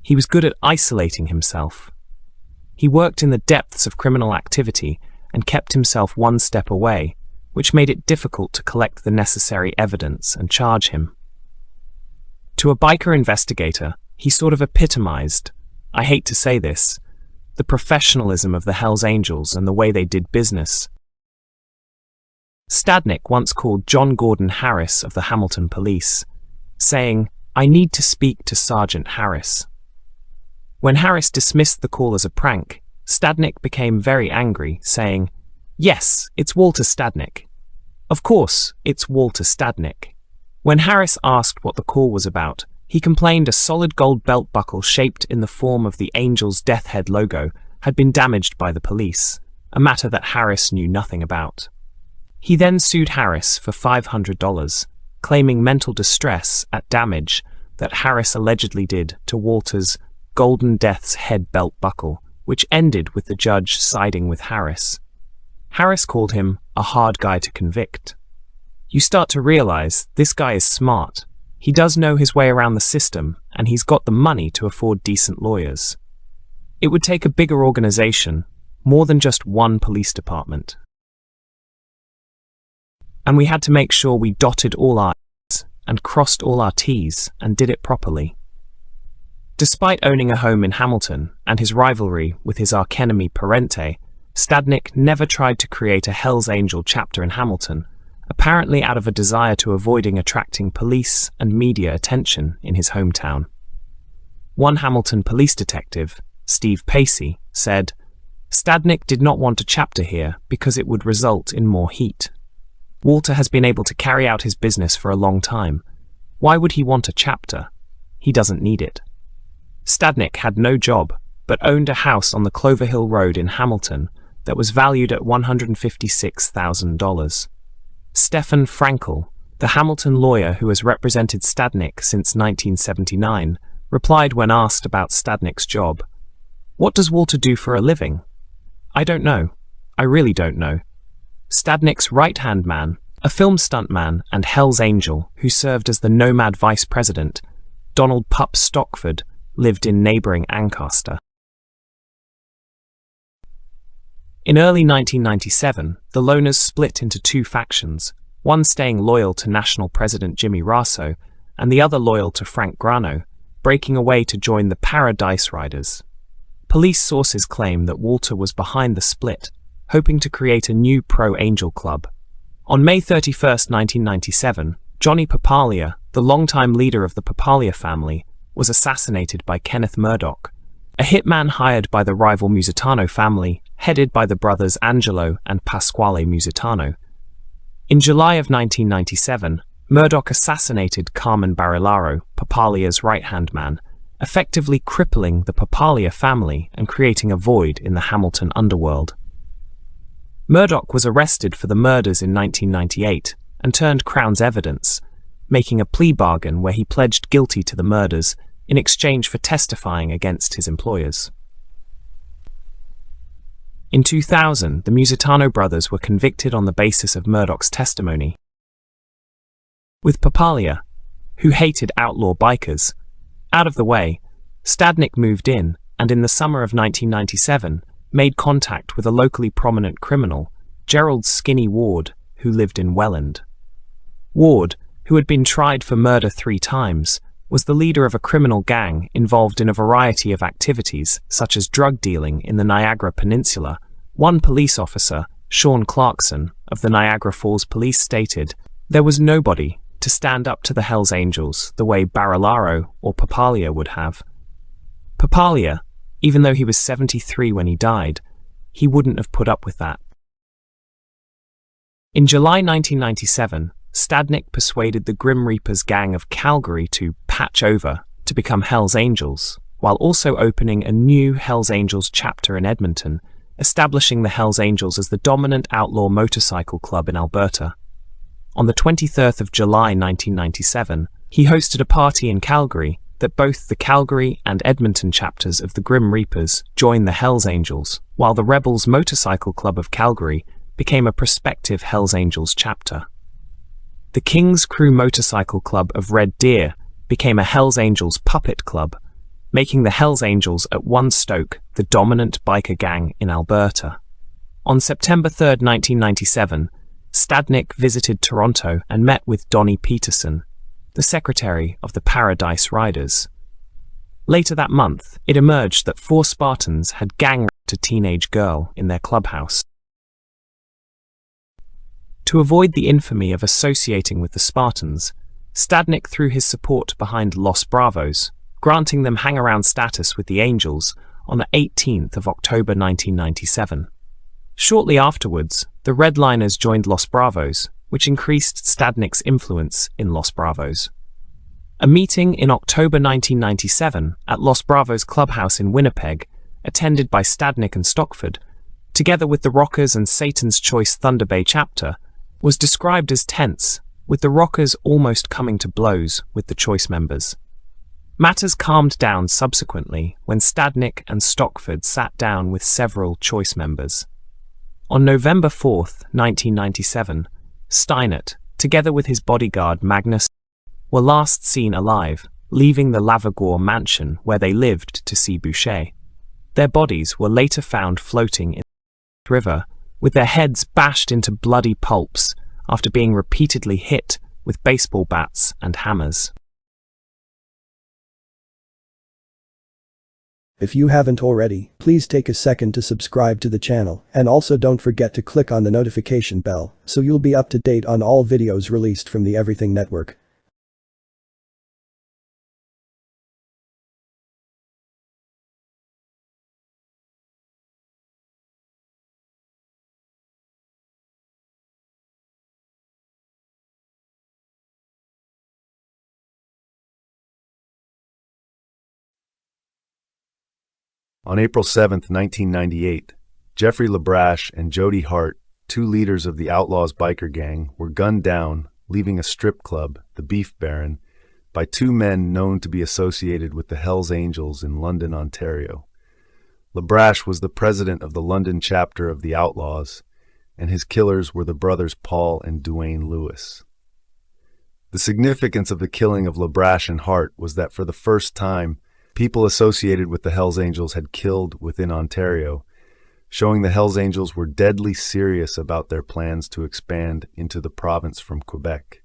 He was good at isolating himself. He worked in the depths of criminal activity and kept himself one step away, which made it difficult to collect the necessary evidence and charge him. To a biker investigator, he sort of epitomized, I hate to say this, the professionalism of the Hells Angels and the way they did business." Stadnick once called John Gordon Harris of the Hamilton Police, saying, "I need to speak to Sergeant Harris." When Harris dismissed the call as a prank, Stadnick became very angry, saying, "Yes, it's Walter Stadnick. Of course, it's Walter Stadnick." When Harris asked what the call was about, he complained a solid gold belt buckle shaped in the form of the Angels' Death Head logo had been damaged by the police, a matter that Harris knew nothing about. He then sued Harris for $500, claiming mental distress at damage that Harris allegedly did to Walter's Golden Death's Head belt buckle, which ended with the judge siding with Harris. Harris called him a hard guy to convict. You start to realize this guy is smart. He does know his way around the system, and he's got the money to afford decent lawyers. It would take a bigger organization, more than just one police department. And we had to make sure we dotted all our I's and crossed all our T's and did it properly. Despite owning a home in Hamilton and his rivalry with his archenemy Parente, Stadnick never tried to create a Hells Angel chapter in Hamilton, apparently out of a desire to avoiding attracting police and media attention in his hometown. One Hamilton police detective, Steve Pacey, said, "Stadnick did not want a chapter here because it would result in more heat. Walter has been able to carry out his business for a long time. Why would he want a chapter? He doesn't need it." Stadnick had no job, but owned a house on the Clover Hill Road in Hamilton that was valued at $156,000. Stefan Frankel, the Hamilton lawyer who has represented Stadnick since 1979, replied when asked about Stadnick's job, "What does Walter do for a living?" "I don't know. I really don't know." Stadnick's right-hand man, a film stuntman and Hells Angel who served as the Nomad vice president, Donald Pup Stockford, lived in neighboring Ancaster. In early 1997, the Loners split into two factions, one staying loyal to National President Jimmy Raso and the other loyal to Frank Grano, breaking away to join the Paradise Riders. Police sources claim that Walter was behind the split, hoping to create a new pro-Angel club. On May 31, 1997, Johnny Papalia, the longtime leader of the Papalia family, was assassinated by Kenneth Murdoch, a hitman hired by the rival Musitano family, headed by the brothers Angelo and Pasquale Musitano. In July of 1997, Murdoch assassinated Carmen Barilaro, Papalia's right-hand man, effectively crippling the Papalia family and creating a void in the Hamilton underworld. Murdoch was arrested for the murders in 1998 and turned Crown's evidence, making a plea bargain where he pledged guilty to the murders in exchange for testifying against his employers. In 2000, the Musitano brothers were convicted on the basis of Murdoch's testimony. With Papalia, who hated outlaw bikers. Out of the way, Stadnick moved in and in the summer of 1997 made contact with a locally prominent criminal, Gerald Skinny Ward, who lived in Welland. Ward, who had been tried for murder 3 times, was the leader of a criminal gang involved in a variety of activities such as drug dealing in the Niagara Peninsula. One police officer, Sean Clarkson, of the Niagara Falls Police stated, "There was nobody to stand up to the Hells Angels the way Barilaro or Papalia would have. Papalia, even though he was 73 when he died, he wouldn't have put up with that." In July 1997, Stadnick persuaded the Grim Reaper's gang of Calgary to patch over to become Hells Angels, while also opening a new Hells Angels chapter in Edmonton, establishing the Hells Angels as the dominant outlaw motorcycle club in Alberta. On the 23rd of July 1997, he hosted a party in Calgary that both the Calgary and Edmonton chapters of the Grim Reapers joined the Hells Angels, while the Rebels Motorcycle Club of Calgary became a prospective Hells Angels chapter. The King's Crew Motorcycle Club of Red Deer became a Hells Angels puppet club, making the Hells Angels at one stroke the dominant biker gang in Alberta. On September 3, 1997, Stadnick visited Toronto and met with Donnie Peterson, the secretary of the Paradise Riders. Later that month, it emerged that 4 Spartans had gang-raped a teenage girl in their clubhouse. To avoid the infamy of associating with the Spartans, Stadnick threw his support behind Los Bravos, granting them hang-around status with the Angels on the 18th of October 1997. Shortly afterwards, the Redliners joined Los Bravos, which increased Stadnick's influence in Los Bravos. A meeting in October 1997 at Los Bravos Clubhouse in Winnipeg, attended by Stadnick and Stockford, together with the Rockers and Satan's Choice Thunder Bay chapter, was described as tense, with the Rockers almost coming to blows with the Choice members. Matters calmed down subsequently when Stadnick and Stockford sat down with several Choice members. On November 4, 1997, Steinert, together with his bodyguard Magnus, were last seen alive, leaving the Lavagore mansion where they lived to see Boucher. Their bodies were later found floating in the river, with their heads bashed into bloody pulps after being repeatedly hit with baseball bats and hammers. If you haven't already, please take a second to subscribe to the channel, and also don't forget to click on the notification bell so you'll be up to date on all videos released from the Everything Network. On April 7, 1998, Jeffrey LaBrache and Jody Hart, 2 leaders of the Outlaws biker gang, were gunned down, leaving a strip club, the Beef Baron, by 2 men known to be associated with the Hells Angels in London, Ontario. LaBrache was the president of the London chapter of the Outlaws, and his killers were the brothers Paul and Duane Lewis. The significance of the killing of LaBrache and Hart was that for the first time, people associated with the Hells Angels had killed within Ontario, showing the Hells Angels were deadly serious about their plans to expand into the province from Quebec.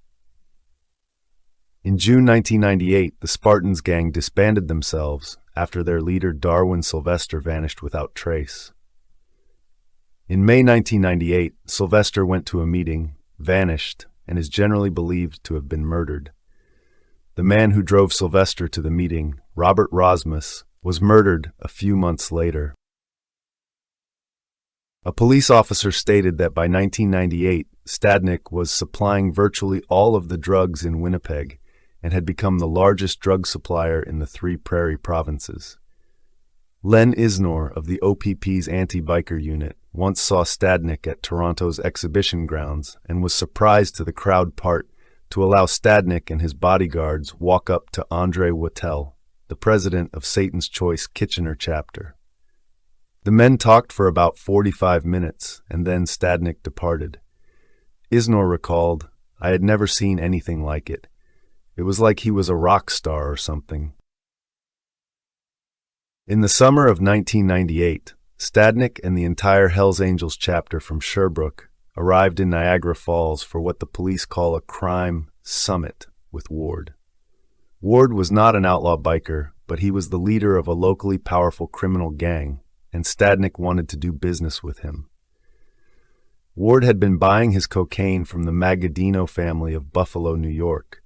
In June 1998, the Spartans gang disbanded themselves after their leader Darwin Sylvester vanished without trace. In May 1998, Sylvester went to a meeting, vanished, and is generally believed to have been murdered. The man who drove Sylvester to the meeting, Robert Rosmus, was murdered a few months later. A police officer stated that by 1998, Stadnick was supplying virtually all of the drugs in Winnipeg and had become the largest drug supplier in the 3 prairie provinces. Len Isnor of the OPP's anti-biker unit once saw Stadnick at Toronto's exhibition grounds and was surprised to the crowd part to allow Stadnick and his bodyguards walk up to Andre Wattel, the president of Satan's Choice Kitchener chapter. The men talked for about 45 minutes, and then Stadnick departed. Isnor recalled, "I had never seen anything like it. It was like he was a rock star or something. In the summer of 1998, Stadnick and the entire Hells Angels chapter from Sherbrooke arrived in Niagara Falls for what the police call a crime summit with Ward. Ward was not an outlaw biker, but he was the leader of a locally powerful criminal gang, and Stadnick wanted to do business with him. Ward had been buying his cocaine from the Magadino family of Buffalo, New York,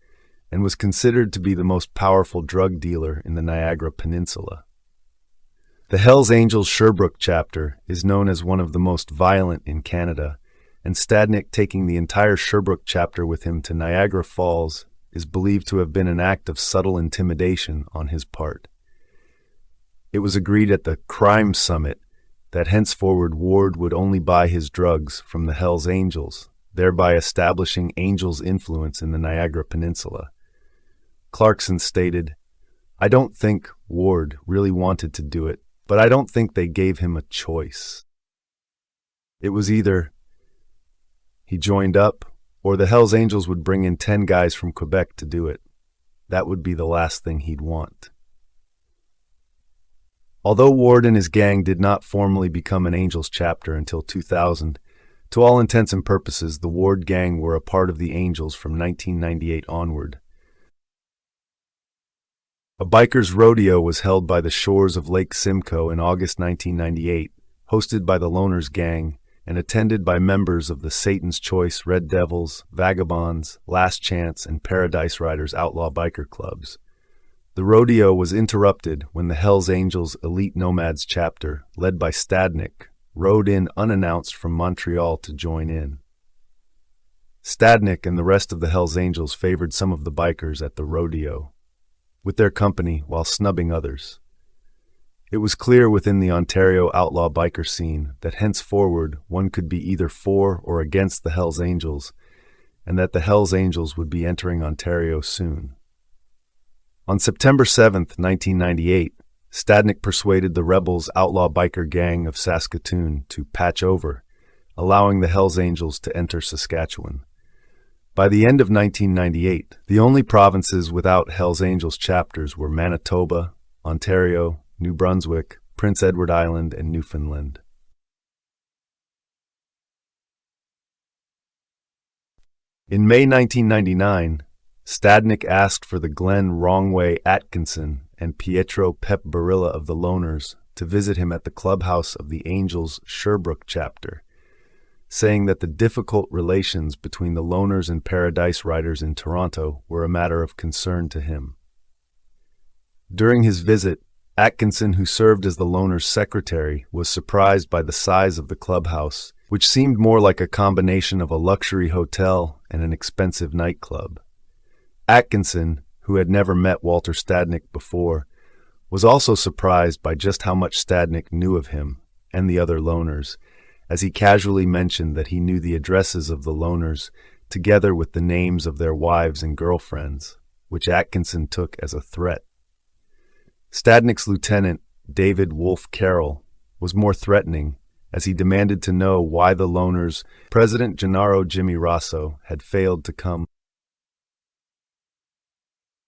and was considered to be the most powerful drug dealer in the Niagara Peninsula. The Hells Angels Sherbrooke chapter is known as one of the most violent in Canada, and Stadnick taking the entire Sherbrooke chapter with him to Niagara Falls is believed to have been an act of subtle intimidation on his part. It was agreed at the Crime Summit that henceforward Ward would only buy his drugs from the Hells Angels, thereby establishing Angels' influence in the Niagara Peninsula. Clarkson stated, "I don't think Ward really wanted to do it, but I don't think they gave him a choice. It was either he joined up, or the Hells Angels would bring in 10 guys from Quebec to do it. That would be the last thing he'd want." Although Ward and his gang did not formally become an Angels chapter until 2000, to all intents and purposes, the Ward gang were a part of the Angels from 1998 onward. A bikers' rodeo was held by the shores of Lake Simcoe in August 1998, hosted by the Loners Gang, and attended by members of the Satan's Choice Red Devils, Vagabonds, Last Chance, and Paradise Riders outlaw biker clubs. The rodeo was interrupted when the Hells Angels Elite Nomads chapter, led by Stadnick, rode in unannounced from Montreal to join in. Stadnick and the rest of the Hells Angels favored some of the bikers at the rodeo with their company while snubbing others. It was clear within the Ontario outlaw biker scene that henceforward one could be either for or against the Hells Angels, and that the Hells Angels would be entering Ontario soon. On September 7, 1998, Stadnick persuaded the Rebels outlaw biker gang of Saskatoon to patch over, allowing the Hells Angels to enter Saskatchewan. By the end of 1998, the only provinces without Hells Angels chapters were Manitoba, Ontario, New Brunswick, Prince Edward Island, and Newfoundland. In May 1999, Stadnick asked for the Glenn Wrongway Atkinson and Pietro Pep Barilla of the Loners to visit him at the clubhouse of the Angels Sherbrooke chapter, saying that the difficult relations between the Loners and Paradise Riders in Toronto were a matter of concern to him. During his visit, Atkinson, who served as the Loners' secretary, was surprised by the size of the clubhouse, which seemed more like a combination of a luxury hotel and an expensive nightclub. Atkinson, who had never met Walter Stadnick before, was also surprised by just how much Stadnick knew of him and the other Loners, as he casually mentioned that he knew the addresses of the Loners together with the names of their wives and girlfriends, which Atkinson took as a threat. Stadnick's lieutenant, David Wolfe Carroll, was more threatening, as he demanded to know why the Loners' President Gennaro Jimmy Rosso had failed to come.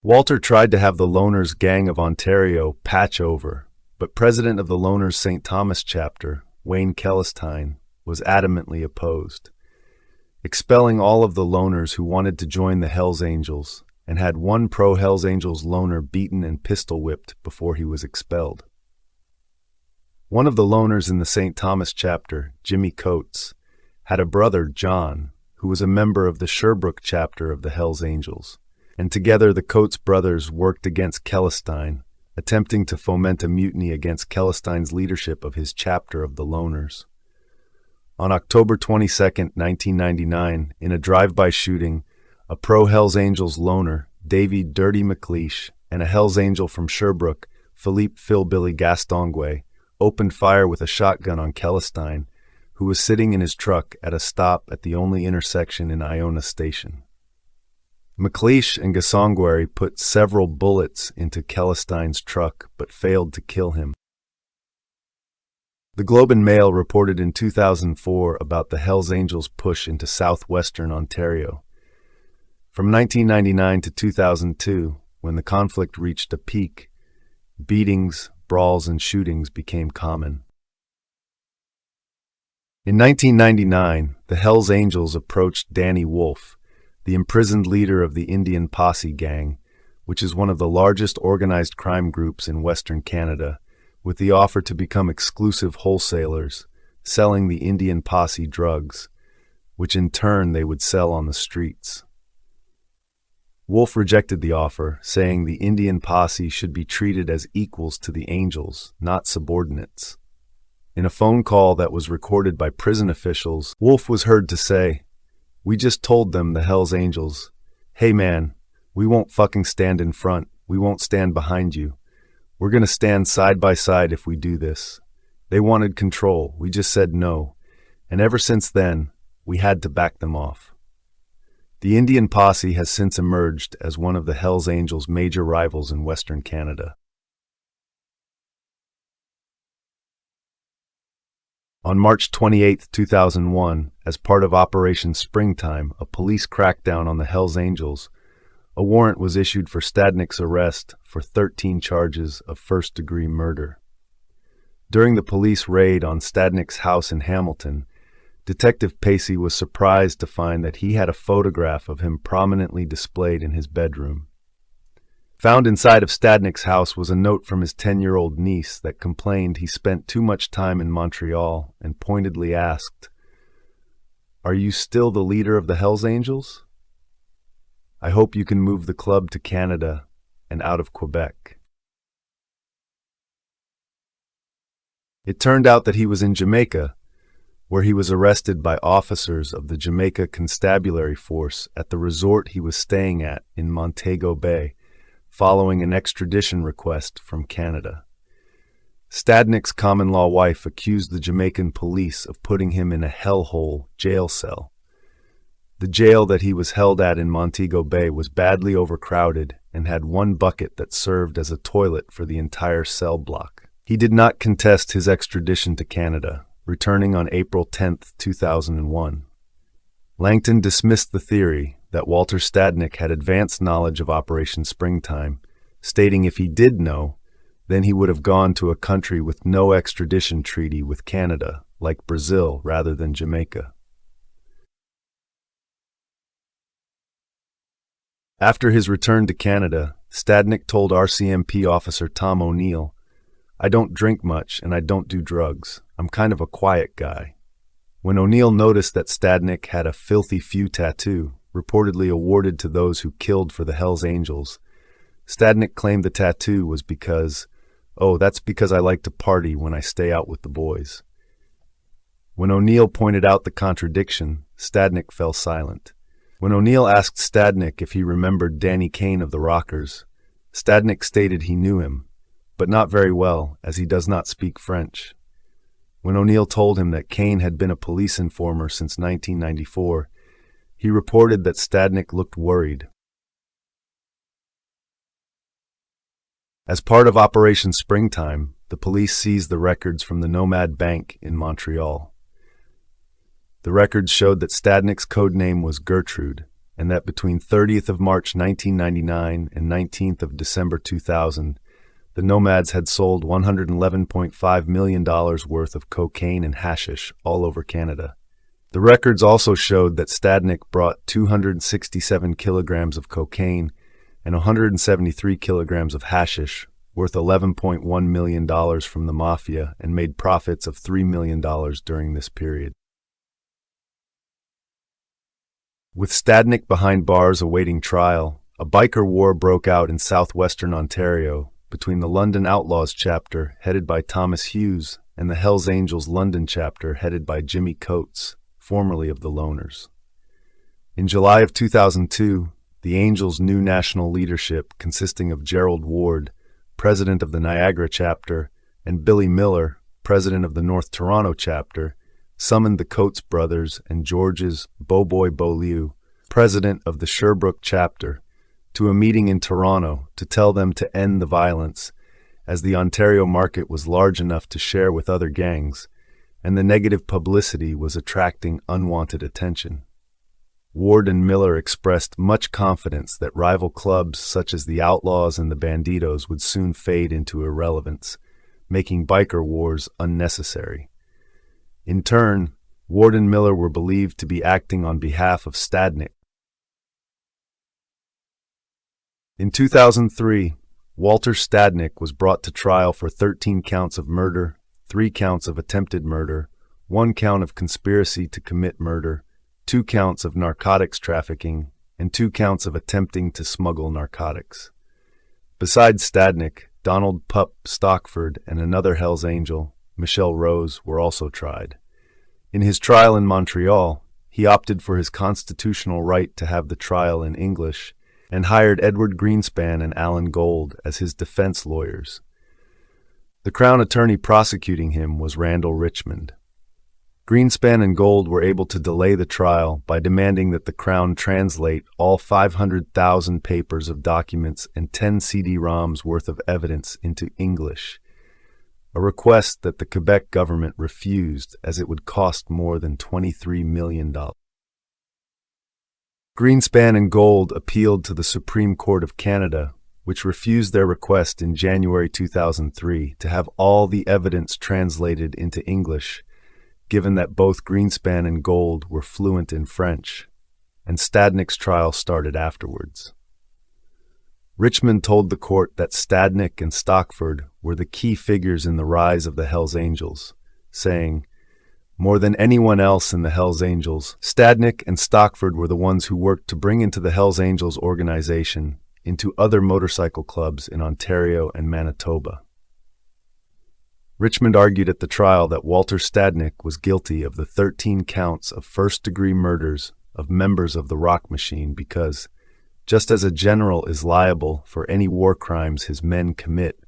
Walter tried to have the Loners Gang of Ontario patch over, but president of the Loners St. Thomas chapter, Wayne Kellestine, was adamantly opposed, expelling all of the Loners who wanted to join the Hells Angels, and had one pro-Hells Angels loner beaten and pistol-whipped before he was expelled. One of the Loners in the St. Thomas chapter, Jimmy Coates, had a brother, John, who was a member of the Sherbrooke chapter of the Hells Angels, and together the Coates brothers worked against Kellestine, attempting to foment a mutiny against Kellestine's leadership of his chapter of the Loners. On October 22, 1999, in a drive-by shooting, a pro-Hells Angels loner, Davy Dirty McLeish, and a Hells Angel from Sherbrooke, Philippe Philbilly Gastonguay, opened fire with a shotgun on Kellestine, who was sitting in his truck at a stop at the only intersection in Iona Station. McLeish and Gastonguay put several bullets into Kellestine's truck but failed to kill him. The Globe and Mail reported in 2004 about the Hells Angels' push into southwestern Ontario. From 1999 to 2002, when the conflict reached a peak, beatings, brawls, and shootings became common. In 1999, the Hells Angels approached Danny Wolf, the imprisoned leader of the Indian Posse Gang, which is one of the largest organized crime groups in Western Canada, with the offer to become exclusive wholesalers, selling the Indian Posse drugs, which in turn they would sell on the streets. Wolf rejected the offer, saying the Indian Posse should be treated as equals to the Angels, not subordinates. In a phone call that was recorded by prison officials, Wolf was heard to say, "We just told them, the Hells Angels, hey man, we won't fucking stand in front, we won't stand behind you. We're gonna stand side by side if we do this. They wanted control, we just said no, and ever since then, we had to back them off." The Indian Posse has since emerged as one of the Hells Angels' major rivals in Western Canada. On March 28, 2001, as part of Operation Springtime, a police crackdown on the Hells Angels, a warrant was issued for Stadnick's arrest for 13 charges of first-degree murder. During the police raid on Stadnick's house in Hamilton, Detective Pacey was surprised to find that he had a photograph of him prominently displayed in his bedroom. Found inside of Stadnick's house was a note from his 10-year-old niece that complained he spent too much time in Montreal and pointedly asked, "Are you still the leader of the Hells Angels? I hope you can move the club to Canada and out of Quebec." It turned out that he was in Jamaica, where he was arrested by officers of the Jamaica Constabulary Force at the resort he was staying at in Montego Bay, following an extradition request from Canada. Stadnick's common-law wife accused the Jamaican police of putting him in a hellhole jail cell. The jail that he was held at in Montego Bay was badly overcrowded and had one bucket that served as a toilet for the entire cell block. He did not contest his extradition to Canada, returning on April 10, 2001. Langton dismissed the theory that Walter Stadnick had advanced knowledge of Operation Springtime, stating if he did know, then he would have gone to a country with no extradition treaty with Canada, like Brazil rather than Jamaica. After his return to Canada, Stadnick told RCMP officer Tom O'Neill, "I don't drink much and I don't do drugs. I'm kind of a quiet guy." When O'Neill noticed that Stadnick had a filthy few tattoo, reportedly awarded to those who killed for the Hells Angels, Stadnick claimed the tattoo was because, "Oh, that's because I like to party when I stay out with the boys." When O'Neill pointed out the contradiction, Stadnick fell silent. When O'Neill asked Stadnick if he remembered Danny Kane of the Rockers, Stadnick stated he knew him, but not very well, as he does not speak French. When O'Neill told him that Kane had been a police informer since 1994, he reported that Stadnick looked worried. As part of Operation Springtime, the police seized the records from the Nomad Bank in Montreal. The records showed that Stadnick's code name was Gertrude, and that between 30th of March 1999 and 19th of December 2000, the Nomads had sold $111.5 million worth of cocaine and hashish all over Canada. The records also showed that Stadnick brought 267 kilograms of cocaine and 173 kilograms of hashish, worth $11.1 million from the mafia, and made profits of $3 million during this period. With Stadnick behind bars awaiting trial, a biker war broke out in southwestern Ontario between the London Outlaws chapter, headed by Thomas Hughes, and the Hells Angels London chapter, headed by Jimmy Coates, formerly of the Loners. In July of 2002, the Angels' new national leadership, consisting of Gerald Ward, president of the Niagara chapter, and Billy Miller, president of the North Toronto chapter, summoned the Coates brothers and George's Beauboy Beaulieu, president of the Sherbrooke chapter, to a meeting in Toronto to tell them to end the violence, as the Ontario market was large enough to share with other gangs, and the negative publicity was attracting unwanted attention. Ward and Miller expressed much confidence that rival clubs such as the Outlaws and the Bandidos would soon fade into irrelevance, making biker wars unnecessary. In turn, Ward and Miller were believed to be acting on behalf of Stadnick. In 2003, Walter Stadnick was brought to trial for 13 counts of murder, 3 counts of attempted murder, 1 count of conspiracy to commit murder, 2 counts of narcotics trafficking, and 2 counts of attempting to smuggle narcotics. Besides Stadnick, Donald "Pup" Stockford and another Hells Angel, Michelle Rose, were also tried. In his trial in Montreal, he opted for his constitutional right to have the trial in English and hired Edward Greenspan and Alan Gold as his defense lawyers. The Crown attorney prosecuting him was Randall Richmond. Greenspan and Gold were able to delay the trial by demanding that the Crown translate all 500,000 papers of documents and 10 CD-ROMs worth of evidence into English, a request that the Quebec government refused as it would cost more than $23 million. Greenspan and Gold appealed to the Supreme Court of Canada, which refused their request in January 2003 to have all the evidence translated into English, given that both Greenspan and Gold were fluent in French, and Stadnick's trial started afterwards. Richmond told the court that Stadnick and Stockford were the key figures in the rise of the Hells Angels, saying, "More than anyone else in the Hells Angels, Stadnick and Stockford were the ones who worked to bring into the Hells Angels organization into other motorcycle clubs in Ontario and Manitoba." Richmond argued at the trial that Walter Stadnick was guilty of the 13 counts of first-degree murders of members of the Rock Machine because, just as a general is liable for any war crimes his men commit,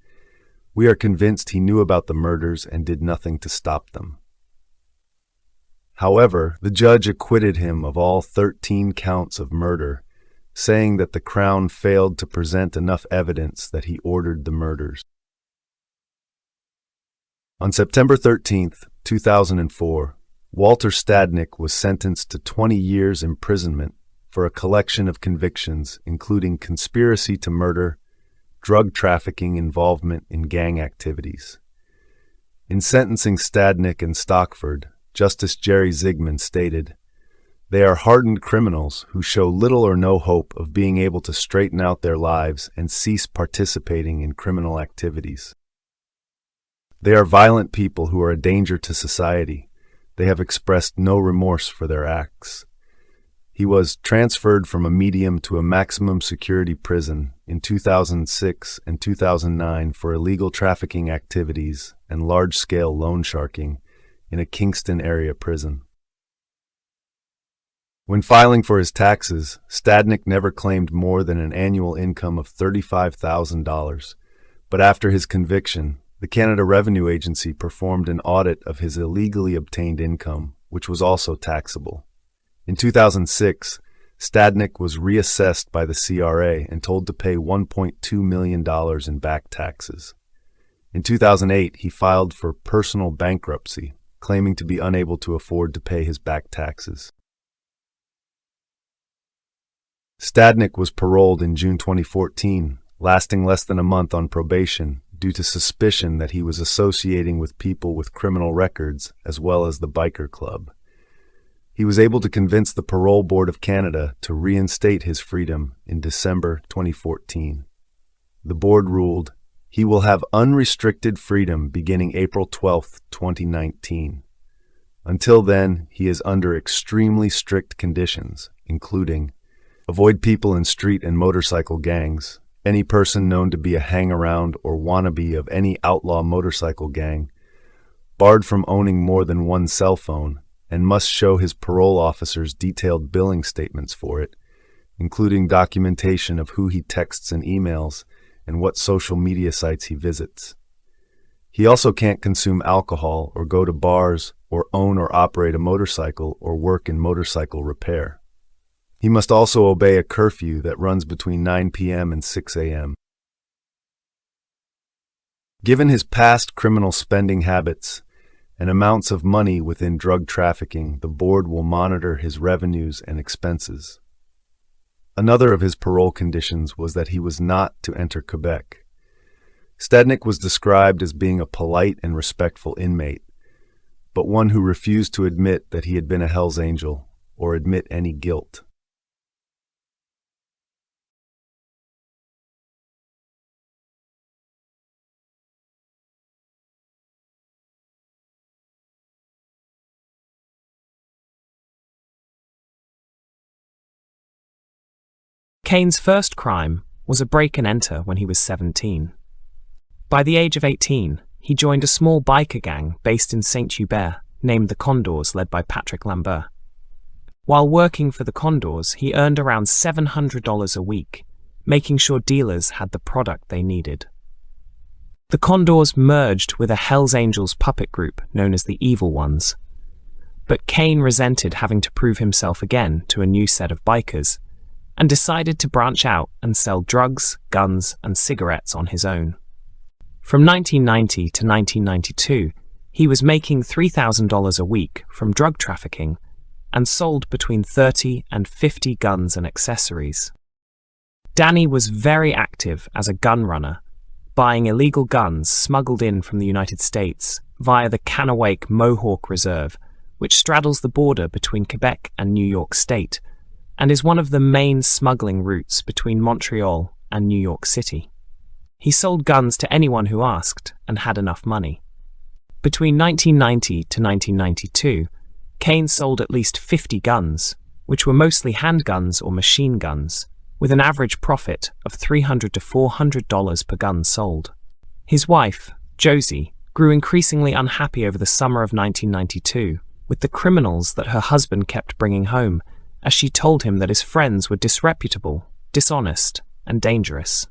we are convinced he knew about the murders and did nothing to stop them. However, the judge acquitted him of all 13 counts of murder, saying that the Crown failed to present enough evidence that he ordered the murders. On September 13, 2004, Walter Stadnick was sentenced to 20 years imprisonment for a collection of convictions including conspiracy to murder, drug trafficking involvement in gang activities. In sentencing Stadnick and Stockford, Justice Jerry Zigman stated, "They are hardened criminals who show little or no hope of being able to straighten out their lives and cease participating in criminal activities. They are violent people who are a danger to society. They have expressed no remorse for their acts." He was transferred from a medium to a maximum security prison in 2006 and 2009 for illegal trafficking activities and large-scale loan sharking in a Kingston area prison. When filing for his taxes, Stadnick never claimed more than an annual income of $35,000, but after his conviction, the Canada Revenue Agency performed an audit of his illegally obtained income, which was also taxable. In 2006, Stadnick was reassessed by the CRA and told to pay $1.2 million in back taxes. In 2008, he filed for personal bankruptcy, claiming to be unable to afford to pay his back taxes. Stadnick was paroled in June 2014, lasting less than a month on probation due to suspicion that he was associating with people with criminal records as well as the biker club. He was able to convince the Parole Board of Canada to reinstate his freedom in December 2014. The board ruled, he will have unrestricted freedom beginning April 12, 2019. Until then, he is under extremely strict conditions, including avoid people in street and motorcycle gangs, any person known to be a hang-around or wannabe of any outlaw motorcycle gang, barred from owning more than one cell phone, and must show his parole officers detailed billing statements for it, including documentation of who he texts and emails and what social media sites he visits. He also can't consume alcohol or go to bars or own or operate a motorcycle or work in motorcycle repair. He must also obey a curfew that runs between 9 p.m. and 6 a.m. Given his past criminal spending habits, and amounts of money within drug trafficking, the board will monitor his revenues and expenses. Another of his parole conditions was that he was not to enter Quebec. Stadnick was described as being a polite and respectful inmate, but one who refused to admit that he had been a Hell's Angel or admit any guilt. Kane's first crime was a break and enter when he was 17. By the age of 18, he joined a small biker gang based in Saint-Hubert named the Condors, led by Patrick Lambert. While working for the Condors, he earned around $700 a week, making sure dealers had the product they needed. The Condors merged with a Hells Angels puppet group known as the Evil Ones. But Kane resented having to prove himself again to a new set of bikers, and decided to branch out and sell drugs, guns, and cigarettes on his own. From 1990 to 1992, he was making $3,000 a week from drug trafficking and sold between 30 and 50 guns and accessories. Danny was very active as a gun runner, buying illegal guns smuggled in from the United States via the Kanawake Mohawk Reserve, which straddles the border between Quebec and New York State, and is one of the main smuggling routes between Montreal and New York City. He sold guns to anyone who asked and had enough money. Between 1990 to 1992, Kane sold at least 50 guns, which were mostly handguns or machine guns, with an average profit of $300 to $400 per gun sold. His wife, Josie, grew increasingly unhappy over the summer of 1992 with the criminals that her husband kept bringing home, as she told him that his friends were disreputable, dishonest, and dangerous.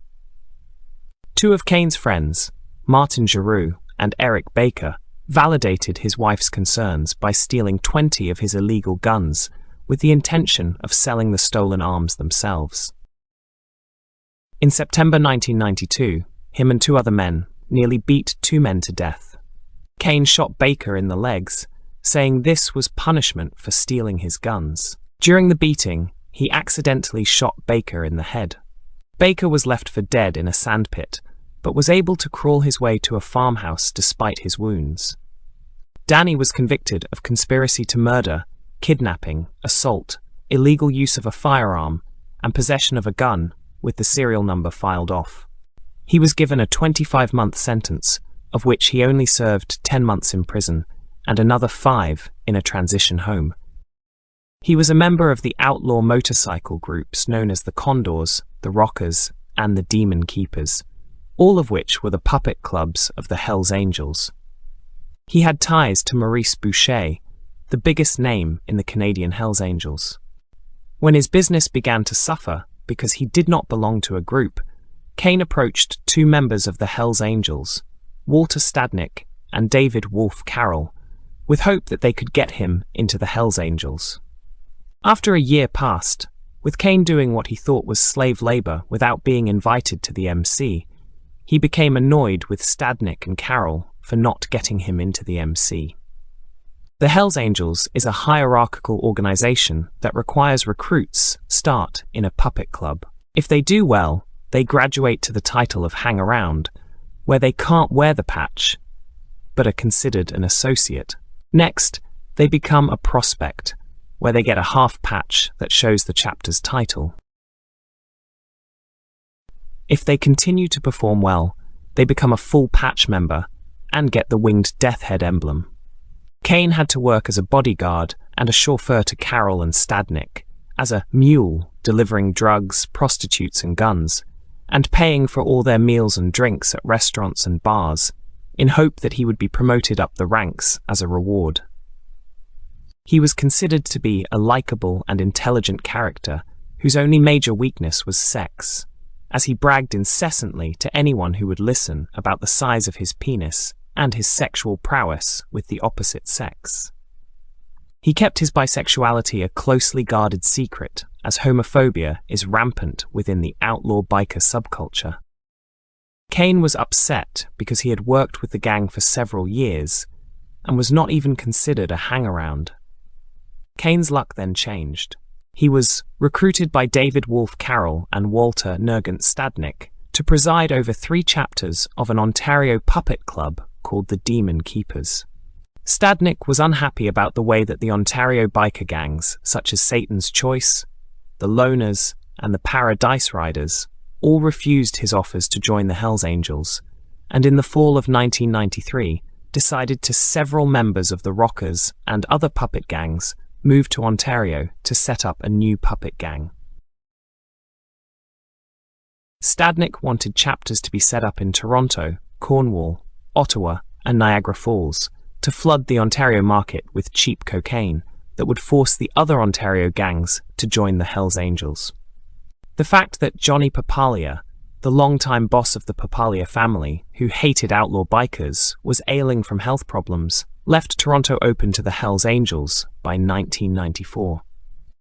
Two of Kane's friends, Martin Giroux and Eric Baker, validated his wife's concerns by stealing 20 of his illegal guns with the intention of selling the stolen arms themselves. In September 1992, him and two other men nearly beat two men to death. Kane shot Baker in the legs, saying this was punishment for stealing his guns. During the beating, he accidentally shot Baker in the head. Baker was left for dead in a sandpit, but was able to crawl his way to a farmhouse despite his wounds. Danny was convicted of conspiracy to murder, kidnapping, assault, illegal use of a firearm, and possession of a gun, with the serial number filed off. He was given a 25-month sentence, of which he only served 10 months in prison and another 5 in a transition home. He was a member of the outlaw motorcycle groups known as the Condors, the Rockers, and the Demon Keepers, all of which were the puppet clubs of the Hells Angels. He had ties to Maurice Boucher, the biggest name in the Canadian Hells Angels. When his business began to suffer because he did not belong to a group, Kane approached two members of the Hells Angels, Walter Stadnick and David Wolfe Carroll, with hope that they could get him into the Hells Angels. After a year passed, with Kane doing what he thought was slave labor without being invited to the MC, he became annoyed with Stadnick and Carroll for not getting him into the MC. The Hells Angels is a hierarchical organization that requires recruits start in a puppet club. If they do well, they graduate to the title of hang around, where they can't wear the patch, but are considered an associate. Next, they become a prospect, where they get a half patch that shows the chapter's title. If they continue to perform well, they become a full patch member and get the winged death head emblem. Kane had to work as a bodyguard and a chauffeur to Carroll and Stadnick, as a mule delivering drugs, prostitutes and guns, and paying for all their meals and drinks at restaurants and bars, in hope that he would be promoted up the ranks as a reward. He was considered to be a likable and intelligent character whose only major weakness was sex, as he bragged incessantly to anyone who would listen about the size of his penis and his sexual prowess with the opposite sex. He kept his bisexuality a closely guarded secret, as homophobia is rampant within the outlaw biker subculture. Kane was upset because he had worked with the gang for several years, and was not even considered a hang-around. Kane's luck then changed. He was recruited by David Wolfe Carroll and Walter Nugent Stadnick to preside over 3 chapters of an Ontario puppet club called the Demon Keepers. Stadnick was unhappy about the way that the Ontario biker gangs, such as Satan's Choice, the Loners, and the Paradise Riders, all refused his offers to join the Hells Angels, and in the fall of 1993 decided to several members of the Rockers and other puppet gangs moved to Ontario to set up a new puppet gang. Stadnick wanted chapters to be set up in Toronto, Cornwall, Ottawa, and Niagara Falls to flood the Ontario market with cheap cocaine that would force the other Ontario gangs to join the Hells Angels. The fact that Johnny Papalia, the longtime boss of the Papalia family, who hated outlaw bikers, was ailing from health problems, left Toronto open to the Hells Angels by 1994.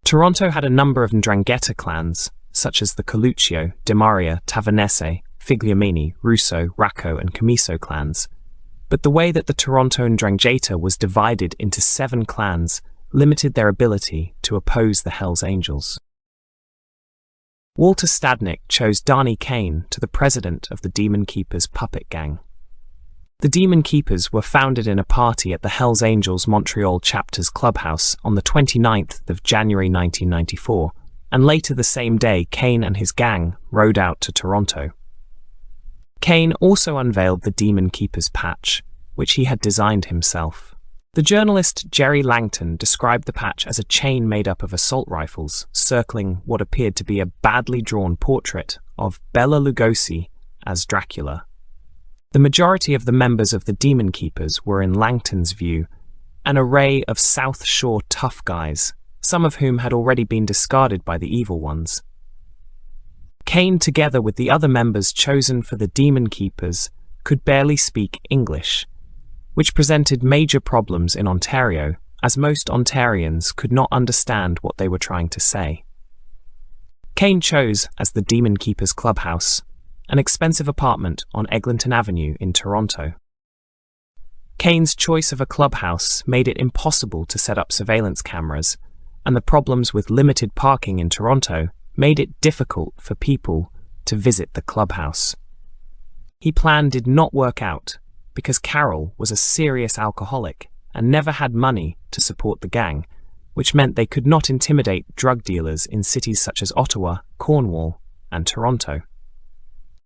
Toronto had a number of Ndrangheta clans, such as the Coluccio, Demaria, Tavernese, Figliamini, Russo, Racco, and Camiso clans, but the way that the Toronto Ndrangheta was divided into 7 clans limited their ability to oppose the Hells Angels. Walter Stadnick chose Danny Kane to the president of the Demon Keepers puppet gang. The Demon Keepers were founded in a party at the Hells Angels Montreal chapter's clubhouse on the 29th of January 1994, and later the same day Kane and his gang rode out to Toronto. Kane also unveiled the Demon Keepers patch, which he had designed himself. The journalist Jerry Langton described the patch as a chain made up of assault rifles circling what appeared to be a badly drawn portrait of Bela Lugosi as Dracula. The majority of the members of the Demon Keepers were, in Langton's view, an array of South Shore tough guys, some of whom had already been discarded by the evil ones. Kane, together with the other members chosen for the Demon Keepers, could barely speak English, which presented major problems in Ontario, as most Ontarians could not understand what they were trying to say. Kane chose, as the Demon Keepers clubhouse, an expensive apartment on Eglinton Avenue in Toronto. Kane's choice of a clubhouse made it impossible to set up surveillance cameras, and the problems with limited parking in Toronto made it difficult for people to visit the clubhouse. His plan did not work out because Carroll was a serious alcoholic and never had money to support the gang, which meant they could not intimidate drug dealers in cities such as Ottawa, Cornwall, and Toronto.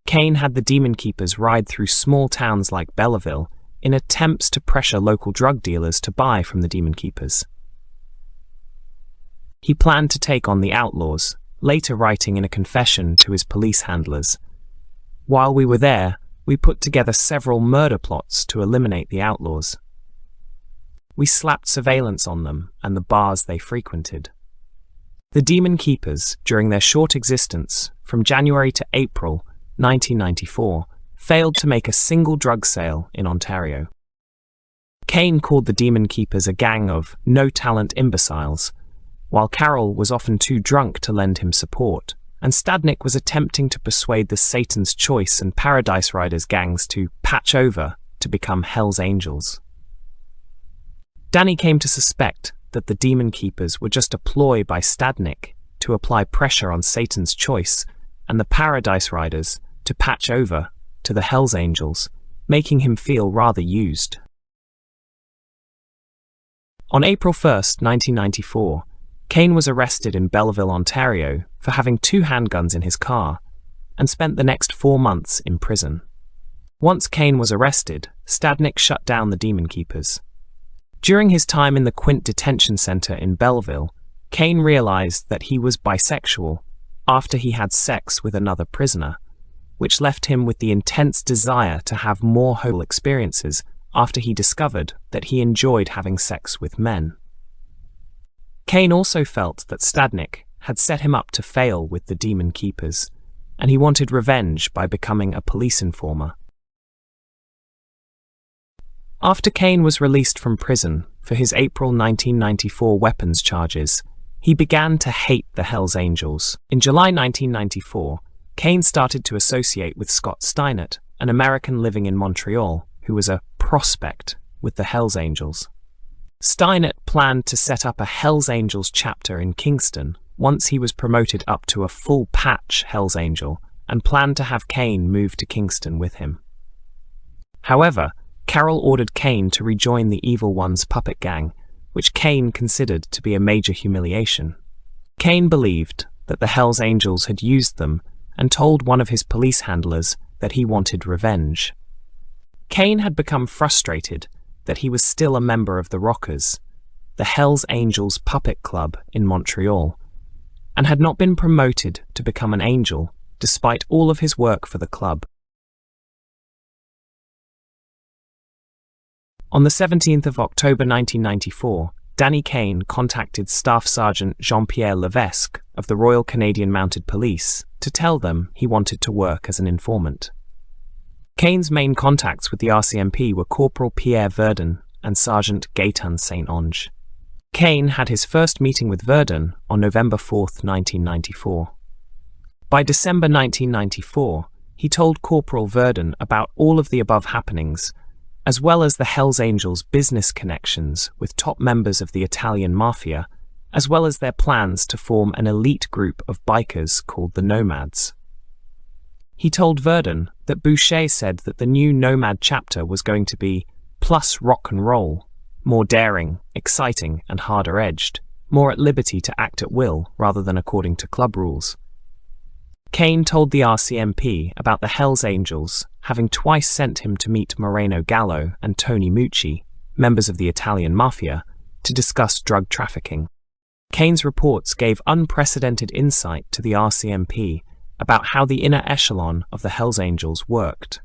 Kane had the Demon Keepers ride through small towns like Belleville in attempts to pressure local drug dealers to buy from the Demon Keepers. He planned to take on the outlaws, later writing in a confession to his police handlers, "While we were there, we put together several murder plots to eliminate the outlaws. We slapped surveillance on them and the bars they frequented." The Demon Keepers, during their short existence, from January to April 1994, failed to make a single drug sale in Ontario. Kane called the Demon Keepers a gang of no-talent imbeciles, while Carroll was often too drunk to lend him support, and Stadnick was attempting to persuade the Satan's Choice and Paradise Riders gangs to patch over to become Hells Angels. Danny came to suspect that the Demon Keepers were just a ploy by Stadnick to apply pressure on Satan's Choice and the Paradise Riders to patch over to the Hells Angels, making him feel rather used. On April 1st, 1994, Kane was arrested in Belleville, Ontario, for having 2 handguns in his car, and spent the next 4 months in prison. Once Kane was arrested, Stadnick shut down the Demon Keepers. During his time in the Quint Detention Center in Belleville, Kane realized that he was bisexual after he had sex with another prisoner, which left him with the intense desire to have more whole experiences after he discovered that he enjoyed having sex with men. Kane also felt that Stadnick had set him up to fail with the Demon Keepers, and he wanted revenge by becoming a police informer. After Kane was released from prison for his April 1994 weapons charges, he began to hate the Hells Angels. In July 1994, Kane started to associate with Scott Steinert, an American living in Montreal, who was a prospect with the Hells Angels. Stadnick planned to set up a Hells Angels chapter in Kingston once he was promoted up to a full-patch Hells Angel, and planned to have Kane move to Kingston with him. However, Carroll ordered Kane to rejoin the Evil One's puppet gang, which Kane considered to be a major humiliation. Kane believed that the Hells Angels had used them and told one of his police handlers that he wanted revenge. Kane had become frustrated that he was still a member of the Rockers, the Hells Angels puppet club in Montreal, and had not been promoted to become an angel despite all of his work for the club. On the 17th of October 1994, Danny Kane contacted Staff Sergeant Jean-Pierre Levesque of the Royal Canadian Mounted Police to tell them he wanted to work as an informant. Kane's main contacts with the RCMP were Corporal Pierre Verdun and Sergeant Gaetan Saint-Onge. Kane had his first meeting with Verdun on November 4, 1994. By December 1994, he told Corporal Verdun about all of the above happenings, as well as the Hells Angels' business connections with top members of the Italian Mafia, as well as their plans to form an elite group of bikers called the Nomads. He told Verdun that Boucher said that the new Nomad chapter was going to be plus rock and roll, more daring, exciting, and harder-edged, more at liberty to act at will rather than according to club rules. Kane told the RCMP about the Hells Angels having twice sent him to meet Moreno Gallo and Tony Mucci, members of the Italian Mafia, to discuss drug trafficking. Kane's reports gave unprecedented insight to the RCMP about how the inner echelon of the Hells Angels worked.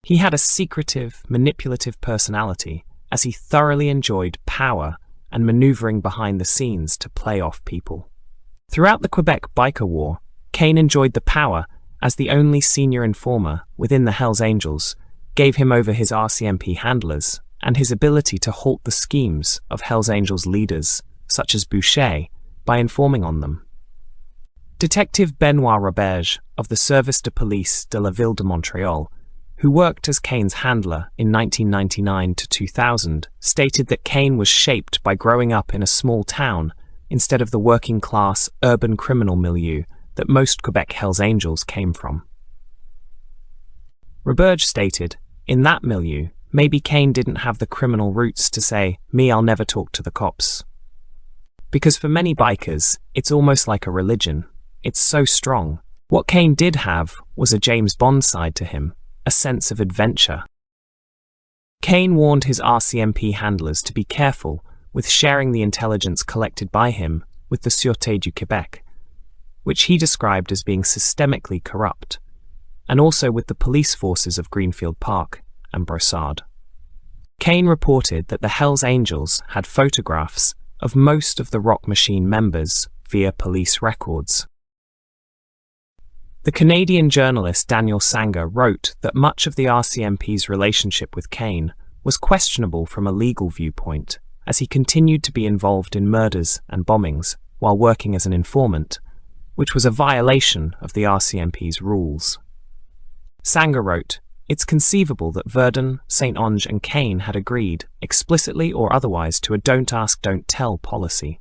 He had a secretive, manipulative personality, as he thoroughly enjoyed power and maneuvering behind the scenes to play off people. Throughout the Quebec Biker War, Kane enjoyed the power as the only senior informer within the Hells Angels, gave him over his RCMP handlers, and his ability to halt the schemes of Hells Angels leaders, such as Boucher, by informing on them. Detective Benoit Roberge of the Service de Police de la Ville de Montréal, who worked as Kane's handler in 1999 to 2000, stated that Kane was shaped by growing up in a small town instead of the working-class, urban criminal milieu that most Quebec Hells Angels came from. Roberge stated, in that milieu, maybe Kane didn't have the criminal roots to say, "Me, I'll never talk to the cops." Because for many bikers, it's almost like a religion. It's so strong. What Kane did have was a James Bond side to him, a sense of adventure. Kane warned his RCMP handlers to be careful with sharing the intelligence collected by him with the Sûreté du Québec, which he described as being systemically corrupt, and also with the police forces of Greenfield Park and Brossard. Kane reported that the Hells Angels had photographs of most of the Rock Machine members via police records. The Canadian journalist Daniel Sanger wrote that much of the RCMP's relationship with Kane was questionable from a legal viewpoint, as he continued to be involved in murders and bombings while working as an informant, which was a violation of the RCMP's rules. Sanger wrote, "It's conceivable that Verdun, Saint-Onge and Kane had agreed, explicitly or otherwise, to a don't ask, don't tell policy.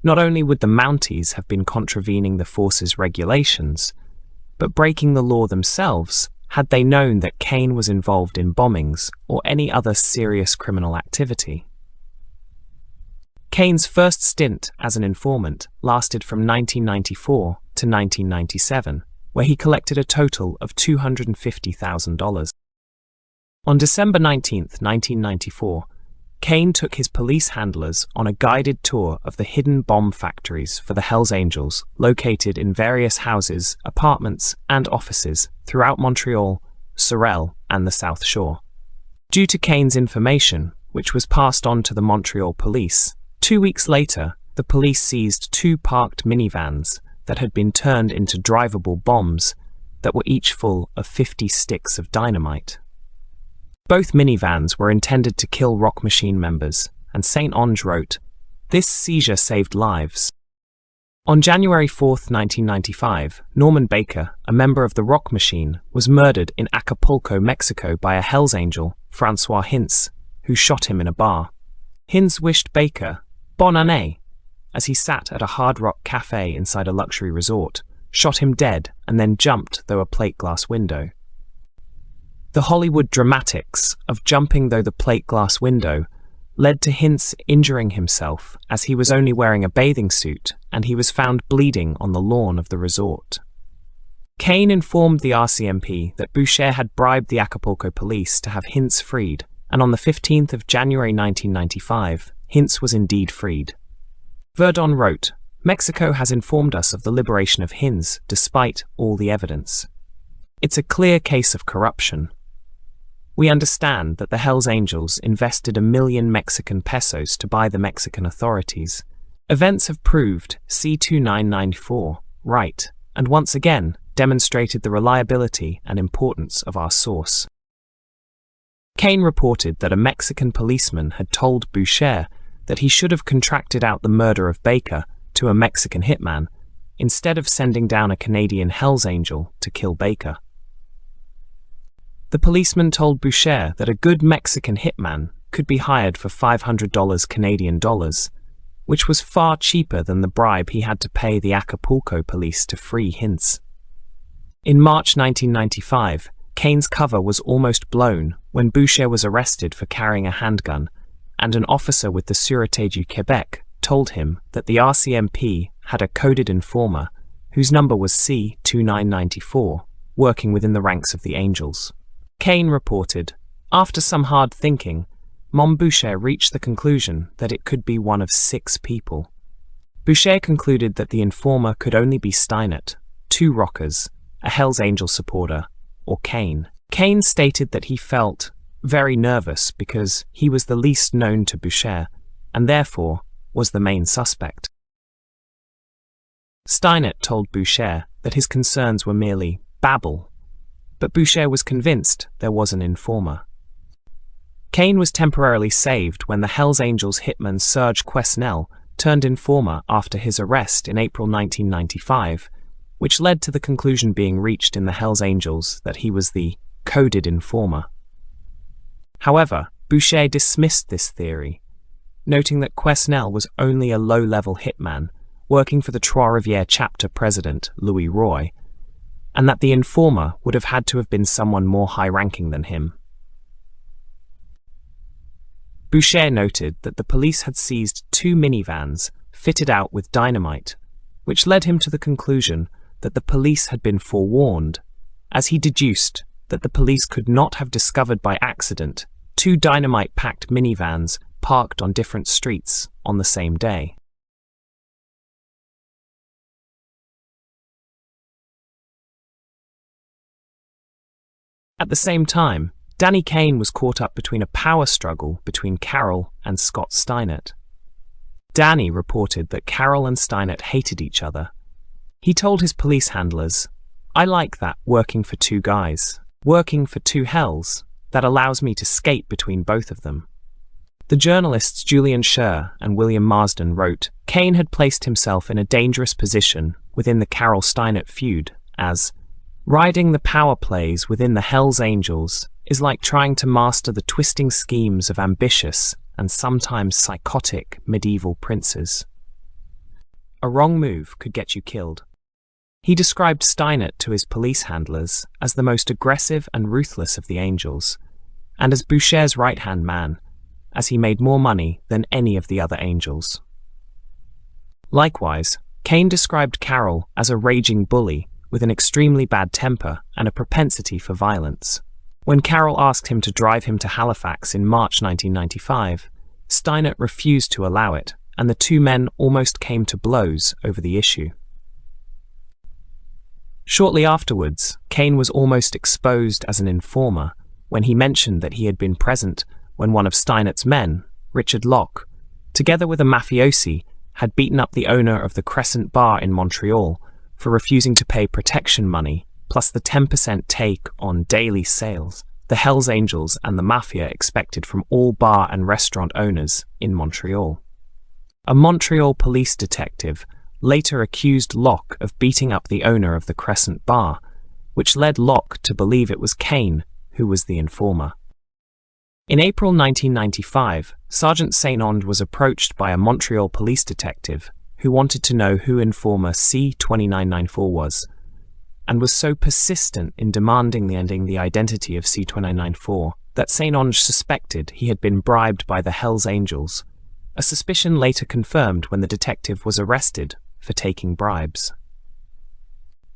Not only would the Mounties have been contravening the force's regulations, but breaking the law themselves had they known that Kane was involved in bombings or any other serious criminal activity." Kane's first stint as an informant lasted from 1994 to 1997, where he collected a total of $250,000. On December 19, 1994, Kane took his police handlers on a guided tour of the hidden bomb factories for the Hells Angels located in various houses, apartments, and offices throughout Montreal, Sorel, and the South Shore. Due to Kane's information, which was passed on to the Montreal police, 2 weeks later, the police seized 2 parked minivans that had been turned into drivable bombs that were each full of 50 sticks of dynamite. Both minivans were intended to kill Rock Machine members, and Saint-Onge wrote, "This seizure saved lives." On January 4, 1995, Norman Baker, a member of the Rock Machine, was murdered in Acapulco, Mexico by a Hells Angel, Francois Hintz, who shot him in a bar. Hinz wished Baker bonne année as he sat at a Hard Rock cafe inside a luxury resort, shot him dead, and then jumped through a plate glass window. The Hollywood dramatics of jumping through the plate glass window led to Hinz injuring himself as he was only wearing a bathing suit and he was found bleeding on the lawn of the resort. Cain informed the RCMP that Boucher had bribed the Acapulco police to have Hinz freed, and on the 15th of January 1995, Hinz was indeed freed. Verdon wrote, "Mexico has informed us of the liberation of Hinz despite all the evidence. It's a clear case of corruption. We understand that the Hells Angels invested 1 million Mexican pesos to buy the Mexican authorities. Events have proved C-2994 right, and once again demonstrated the reliability and importance of our source." Cain reported that a Mexican policeman had told Boucher that he should have contracted out the murder of Baker to a Mexican hitman instead of sending down a Canadian Hells Angel to kill Baker. The policeman told Boucher that a good Mexican hitman could be hired for $500 Canadian dollars, which was far cheaper than the bribe he had to pay the Acapulco police to free Hinz. In March 1995, Cain's cover was almost blown when Boucher was arrested for carrying a handgun, and an officer with the Sûreté du Québec told him that the RCMP had a coded informer, whose number was C-2994, working within the ranks of the Angels. Cain reported, "After some hard thinking, Mom Boucher reached the conclusion that it could be one of 6 people. Boucher concluded that the informer could only be Stadnick, 2 rockers, a Hells Angel supporter, or Cain. Cain stated that he felt very nervous because he was the least known to Boucher, and therefore was the main suspect. Stadnick told Boucher that his concerns were merely babble, but Boucher was convinced there was an informer. Cain was temporarily saved when the Hells Angels hitman Serge Quesnel turned informer after his arrest in April 1995, which led to the conclusion being reached in the Hells Angels that he was the coded informer. However, Boucher dismissed this theory, noting that Quesnel was only a low-level hitman working for the Trois-Rivières chapter president Louis Roy, and that the informer would have had to have been someone more high-ranking than him. Boucher noted that the police had seized 2 minivans fitted out with dynamite, which led him to the conclusion that the police had been forewarned, as he deduced that the police could not have discovered by accident 2 dynamite-packed minivans parked on different streets on the same day. At the same time, Danny Cain was caught up between a power struggle between Carroll and Scott Stadnick. Danny reported that Carroll and Stadnick hated each other. He told his police handlers, "I like that, working for 2 guys. Working for 2 hells, that allows me to skate between both of them." The journalists Julian Scher and William Marsden wrote, Cain had placed himself in a dangerous position within the Carroll-Stadnick feud, as riding the power plays within the Hells Angels is like trying to master the twisting schemes of ambitious and sometimes psychotic medieval princes. A wrong move could get you killed. He described Stadnick to his police handlers as the most aggressive and ruthless of the Angels, and as Boucher's right-hand man, as he made more money than any of the other Angels. Likewise, Cain described Carroll as a raging bully with an extremely bad temper and a propensity for violence. When Carroll asked him to drive him to Halifax in March 1995, Stadnick refused to allow it, and the 2 men almost came to blows over the issue. Shortly afterwards, Cain was almost exposed as an informer when he mentioned that he had been present when one of Stadnick's men, Richard Locke, together with a mafiosi, had beaten up the owner of the Crescent Bar in Montreal for refusing to pay protection money plus the 10% take on daily sales the Hells Angels and the Mafia expected from all bar and restaurant owners in Montreal. A Montreal police detective later accused Locke of beating up the owner of the Crescent Bar, which led Locke to believe it was Cain who was the informer. In April 1995, Sergeant St. Onge was approached by a Montreal police detective who wanted to know who informer C-2994 was, and was so persistent in demanding the identity of C-2994 that St. Onge suspected he had been bribed by the Hells Angels, a suspicion later confirmed when the detective was arrested for taking bribes.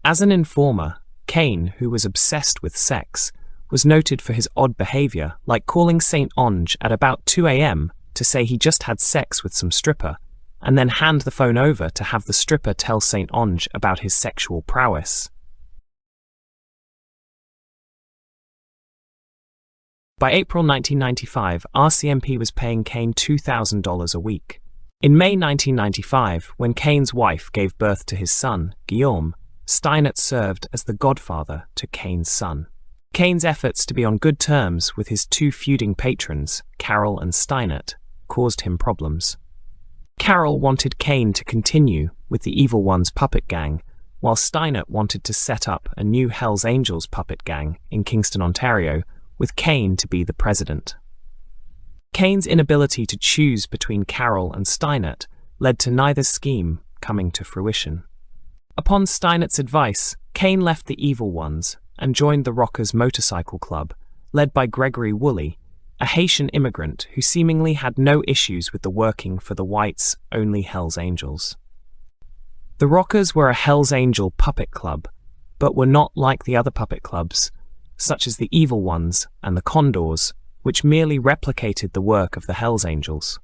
As an informer, Kane, who was obsessed with sex, was noted for his odd behavior, like calling St. Onge at about 2 a.m. to say he just had sex with some stripper, and then hand the phone over to have the stripper tell St. Onge about his sexual prowess. By April 1995, RCMP was paying Kane $2,000 a week. In May 1995, when Kane's wife gave birth to his son, Guillaume, Stadnick served as the godfather to Kane's son. Kane's efforts to be on good terms with his two feuding patrons, Carol and Stadnick, caused him problems. Carol wanted Kane to continue with the Evil One's puppet gang, while Stadnick wanted to set up a new Hells Angels puppet gang in Kingston, Ontario, with Kane to be the president. Kane's inability to choose between Carol and Stadnick led to neither scheme coming to fruition. Upon Stadnick's advice, Kane left the Evil Ones and joined the Rockers Motorcycle Club, led by Gregory Woolley, a Haitian immigrant who seemingly had no issues with the working for the whites' only Hells Angels. The Rockers were a Hells Angel puppet club, but were not like the other puppet clubs, such as the Evil Ones and the Condors, which merely replicated the work of the Hells Angels.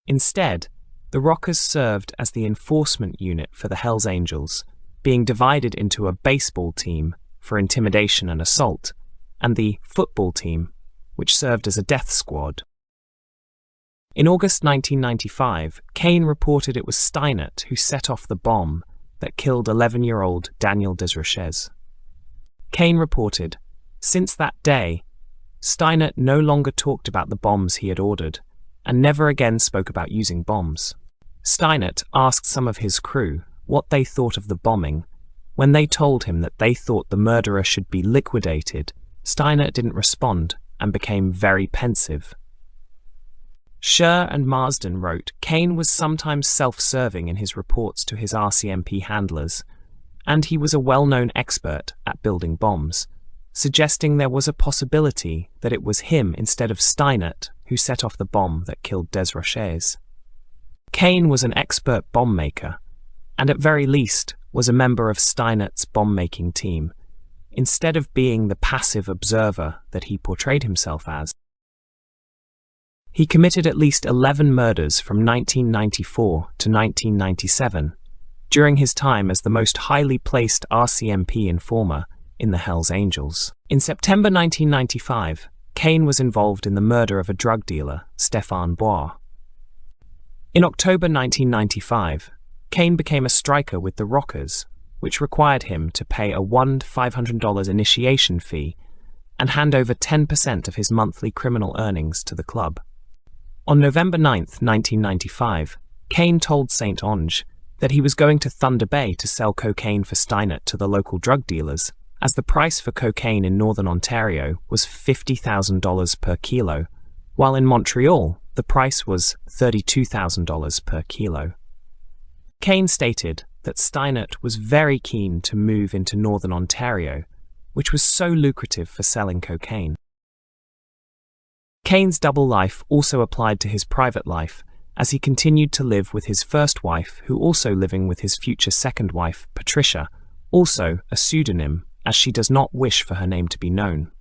Instead, the Rockers served as the enforcement unit for the Hells Angels, being divided into a baseball team for intimidation and assault, and the football team, which served as a death squad. In August 1995, Kane reported it was Stadnick who set off the bomb that killed 11-year-old Daniel Desroches. Kane reported, since that day, Stadnick no longer talked about the bombs he had ordered, and never again spoke about using bombs. Stadnick asked some of his crew what they thought of the bombing. When they told him that they thought the murderer should be liquidated, Stadnick didn't respond and became very pensive. Scher and Marsden wrote Kane was sometimes self-serving in his reports to his RCMP handlers, and he was a well-known expert at building bombs, suggesting there was a possibility that it was him instead of Stadnick who set off the bomb that killed Desroches. Kane was an expert bomb maker, and at very least was a member of Stadnick's bomb-making team, instead of being the passive observer that he portrayed himself as. He committed at least 11 murders from 1994 to 1997, during his time as the most highly placed RCMP informer in the Hells Angels. In September 1995, Kane was involved in the murder of a drug dealer, Stéphane Bois. In October 1995, Kane became a striker with the Rockers, which required him to pay a $500 initiation fee and hand over 10% of his monthly criminal earnings to the club. On November 9, 1995, Kane told St. Onge that he was going to Thunder Bay to sell cocaine for Stadnick to the local drug dealers, as the price for cocaine in Northern Ontario was $50,000 per kilo, while in Montreal the price was $32,000 per kilo. Kane stated that Stadnick was very keen to move into Northern Ontario, which was so lucrative for selling cocaine. Kane's double life also applied to his private life, as he continued to live with his first wife, who also living with his future second wife, Patricia, also a pseudonym, as she does not wish for her name to be known.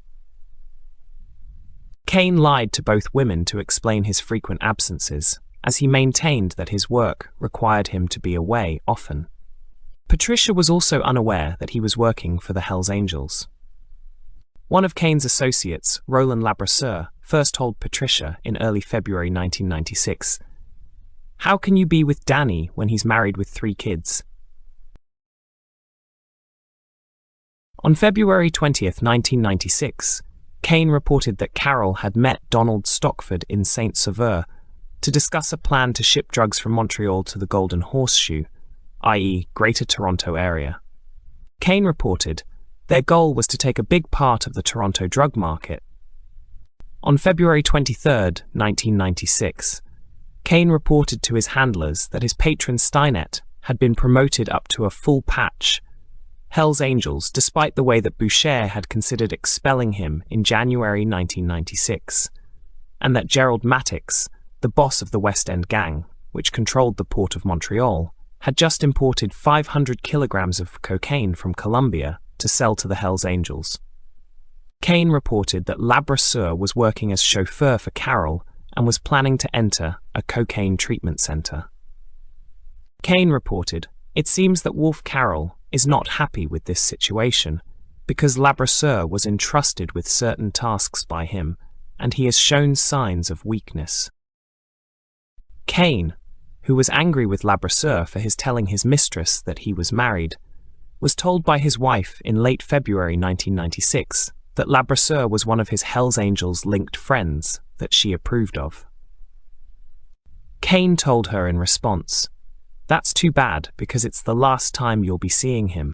Kane lied to both women to explain his frequent absences, as he maintained that his work required him to be away often. Patricia was also unaware that he was working for the Hells Angels. One of Kane's associates, Roland Labrasseur, first told Patricia in early February 1996, "How can you be with Danny when he's married with 3 kids?" On February 20, 1996, Kane reported that Carol had met Donald Stockford in Saint-Sauveur to discuss a plan to ship drugs from Montreal to the Golden Horseshoe, i.e. Greater Toronto area. Kane reported their goal was to take a big part of the Toronto drug market. On February 23, 1996, Kane reported to his handlers that his patron Stadnick had been promoted up to a full patch Hells Angels, despite the way that Boucher had considered expelling him in January 1996, and that Gerald Matix, the boss of the West End gang, which controlled the port of Montreal, had just imported 500 kilograms of cocaine from Colombia to sell to the Hells Angels. Kane reported that Labrasseur was working as chauffeur for Carroll and was planning to enter a cocaine treatment center. Kane reported, "It seems that Wolf Carroll is not happy with this situation because Labrasseur was entrusted with certain tasks by him and he has shown signs of weakness." Kane, who was angry with Labrasseur for his telling his mistress that he was married, was told by his wife in late February 1996 that Labrasseur was one of his Hells Angels-linked friends that she approved of. Kane told her in response, "That's too bad because it's the last time you'll be seeing him."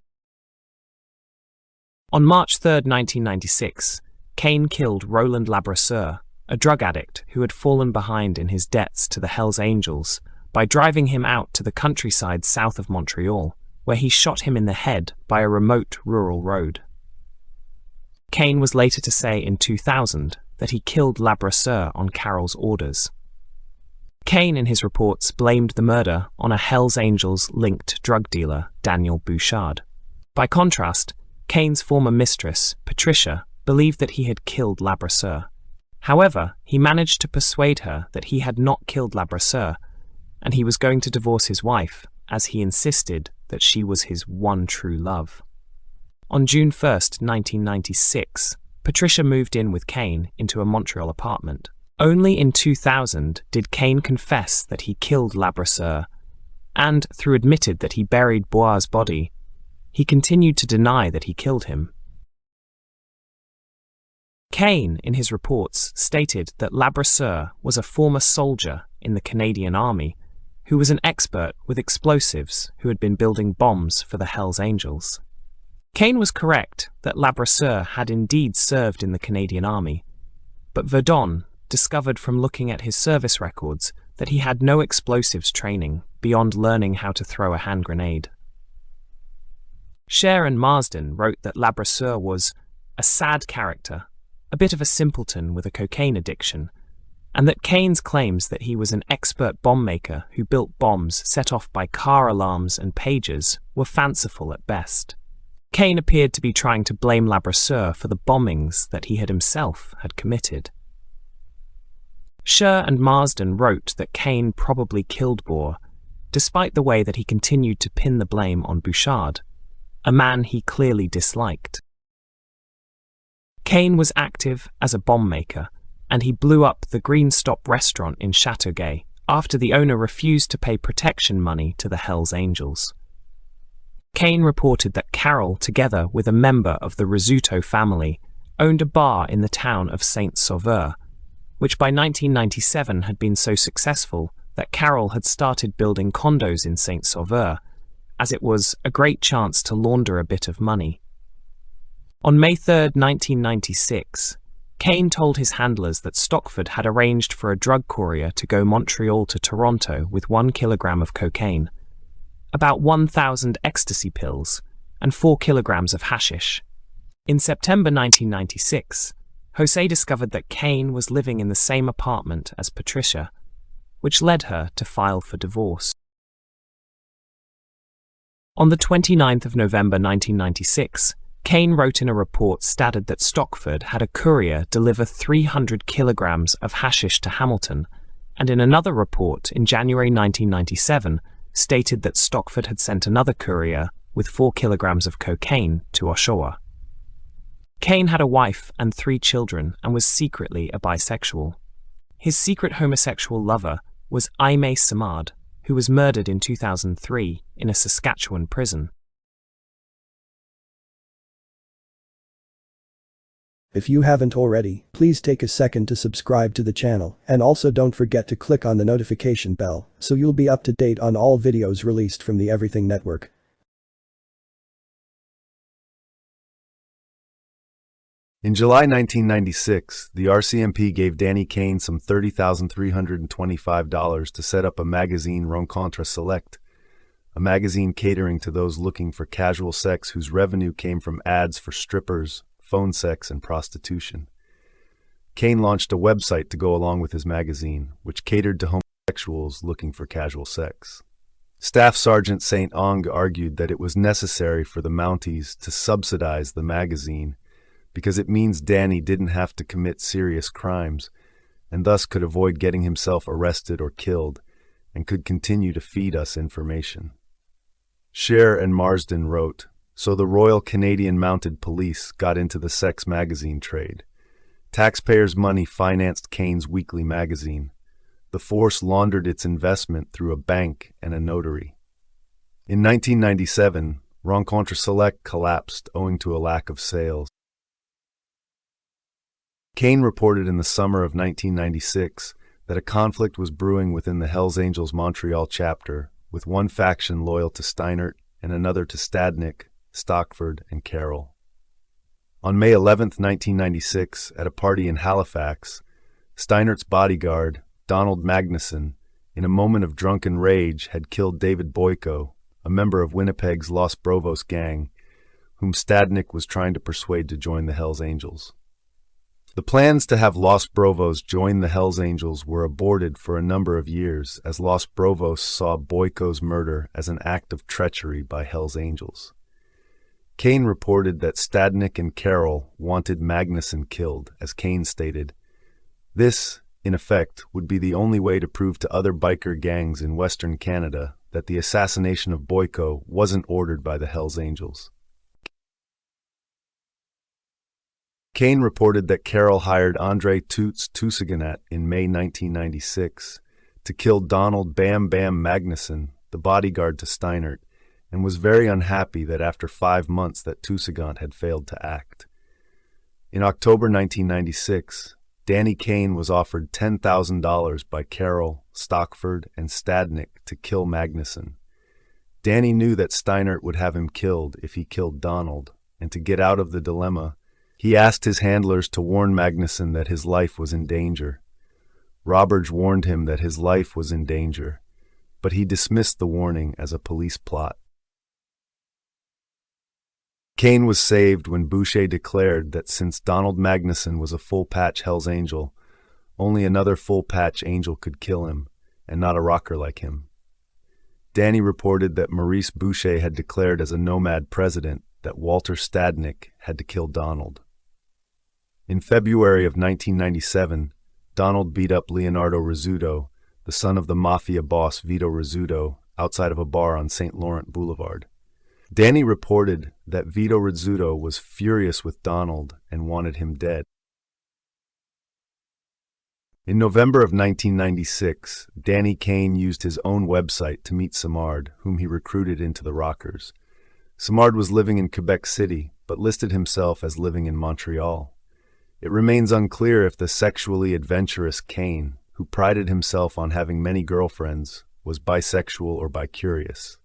On March 3, 1996, Kane killed Roland Labrasseur, a drug addict who had fallen behind in his debts to the Hells Angels, by driving him out to the countryside south of Montreal, where he shot him in the head by a remote rural road. Kane was later to say in 2000 that he killed Labrasseur on Carroll's orders. Kane, in his reports, blamed the murder on a Hells Angels-linked drug dealer, Daniel Bouchard. By contrast, Kane's former mistress, Patricia, believed that he had killed Labrasseur. However, he managed to persuade her that he had not killed Labrasseur, and he was going to divorce his wife, as he insisted that she was his one true love. On June 1, 1996, Patricia moved in with Kane into a Montreal apartment. Only in 2000 did Kane confess that he killed Labrasseur, and, through admitted that he buried Bois's body, he continued to deny that he killed him. Kane, in his reports, stated that Labrasseur was a former soldier in the Canadian Army who was an expert with explosives who had been building bombs for the Hells Angels. Kane was correct that Labrasseur had indeed served in the Canadian Army, but Verdon discovered from looking at his service records that he had no explosives training beyond learning how to throw a hand grenade. Cher and Marsden wrote that Labrasseur was a sad character, a bit of a simpleton with a cocaine addiction, and that Kane's claims that he was an expert bomb maker who built bombs set off by car alarms and pagers were fanciful at best. Kane appeared to be trying to blame Labrasseur for the bombings that he himself had committed. Cher and Marsden wrote that Kane probably killed Boer, despite the way that he continued to pin the blame on Bouchard, a man he clearly disliked. Kane was active as a bomb maker, and he blew up the Green Stop restaurant in Châteauguay after the owner refused to pay protection money to the Hells Angels. Kane reported that Carroll, together with a member of the Rizzuto family, owned a bar in the town of Saint-Sauveur, which by 1997 had been so successful that Carroll had started building condos in Saint-Sauveur, as it was a great chance to launder a bit of money. On May 3, 1996, Kane told his handlers that Stockford had arranged for a drug courier to go Montreal to Toronto with 1 kilogram of cocaine, about 1,000 ecstasy pills, and 4 kilograms of hashish. In September 1996, Jose discovered that Kane was living in the same apartment as Patricia, which led her to file for divorce. On the 29th of November 1996, Kane wrote in a report stated that Stockford had a courier deliver 300 kilograms of hashish to Hamilton, and in another report in January 1997 stated that Stockford had sent another courier with 4 kilograms of cocaine to Oshawa. Kane had a wife and 3 children and was secretly a bisexual. His secret homosexual lover was Aimé Samad, who was murdered in 2003 in a Saskatchewan prison. If you haven't already, please take a second to subscribe to the channel, and also don't forget to click on the notification bell so you'll be up to date on all videos released from the Everything Network. In July 1996, the RCMP gave Danny Kane some $30,325 to set up a magazine Rencontre Select, a magazine catering to those looking for casual sex whose revenue came from ads for strippers, phone sex, and prostitution. Kane launched a website to go along with his magazine, which catered to homosexuals looking for casual sex. Staff Sergeant St. Ong argued that it was necessary for the Mounties to subsidize the magazine because it means Danny didn't have to commit serious crimes and thus could avoid getting himself arrested or killed and could continue to feed us information. Scher and Marsden wrote, "So the Royal Canadian Mounted Police got into the sex magazine trade. Taxpayers' money financed Kane's weekly magazine. The force laundered its investment through a bank and a notary." In 1997, Rencontre Select collapsed owing to a lack of sales. Kane reported in the summer of 1996 that a conflict was brewing within the Hells Angels Montreal chapter, with one faction loyal to Steinert and another to Stadnick, Stockford, and Carroll. On May 11, 1996, at a party in Halifax, Steinert's bodyguard, Donald Magnuson, in a moment of drunken rage, had killed David Boyko, a member of Winnipeg's Los Brovos gang, whom Stadnick was trying to persuade to join the Hells Angels. The plans to have Los Brovos join the Hells Angels were aborted for a number of years, as Los Brovos saw Boyko's murder as an act of treachery by Hells Angels. Kane reported that Stadnick and Carroll wanted Magnuson killed, as Kane stated, "This, in effect, would be the only way to prove to other biker gangs in Western Canada that the assassination of Boyko wasn't ordered by the Hells Angels." Kane reported that Carroll hired Andre Toots Tusiganat in May 1996 to kill Donald Bam Bam Magnuson, the bodyguard to Steinert, and was very unhappy that after 5 months that Tusigant had failed to act. In October 1996, Danny Kane was offered $10,000 by Carroll, Stockford, and Stadnick to kill Magnuson. Danny knew that Steinert would have him killed if he killed Donald, and to get out of the dilemma, he asked his handlers to warn Magnuson that his life was in danger. Roberge warned him that his life was in danger, but he dismissed the warning as a police plot. Kane was saved when Boucher declared that since Donald Magnuson was a full-patch Hells Angel, only another full-patch angel could kill him, and not a rocker like him. Danny reported that Maurice Boucher had declared as a nomad president that Walter Stadnick had to kill Donald. In February of 1997, Donald beat up Leonardo Rizzuto, the son of the mafia boss Vito Rizzuto, outside of a bar on St. Laurent Boulevard. Danny reported that Vito Rizzuto was furious with Donald and wanted him dead. In November of 1996, Danny Kane used his own website to meet Simard, whom he recruited into the Rockers. Simard was living in Quebec City, but listed himself as living in Montreal. It remains unclear if the sexually adventurous Kane, who prided himself on having many girlfriends, was bisexual or bicurious.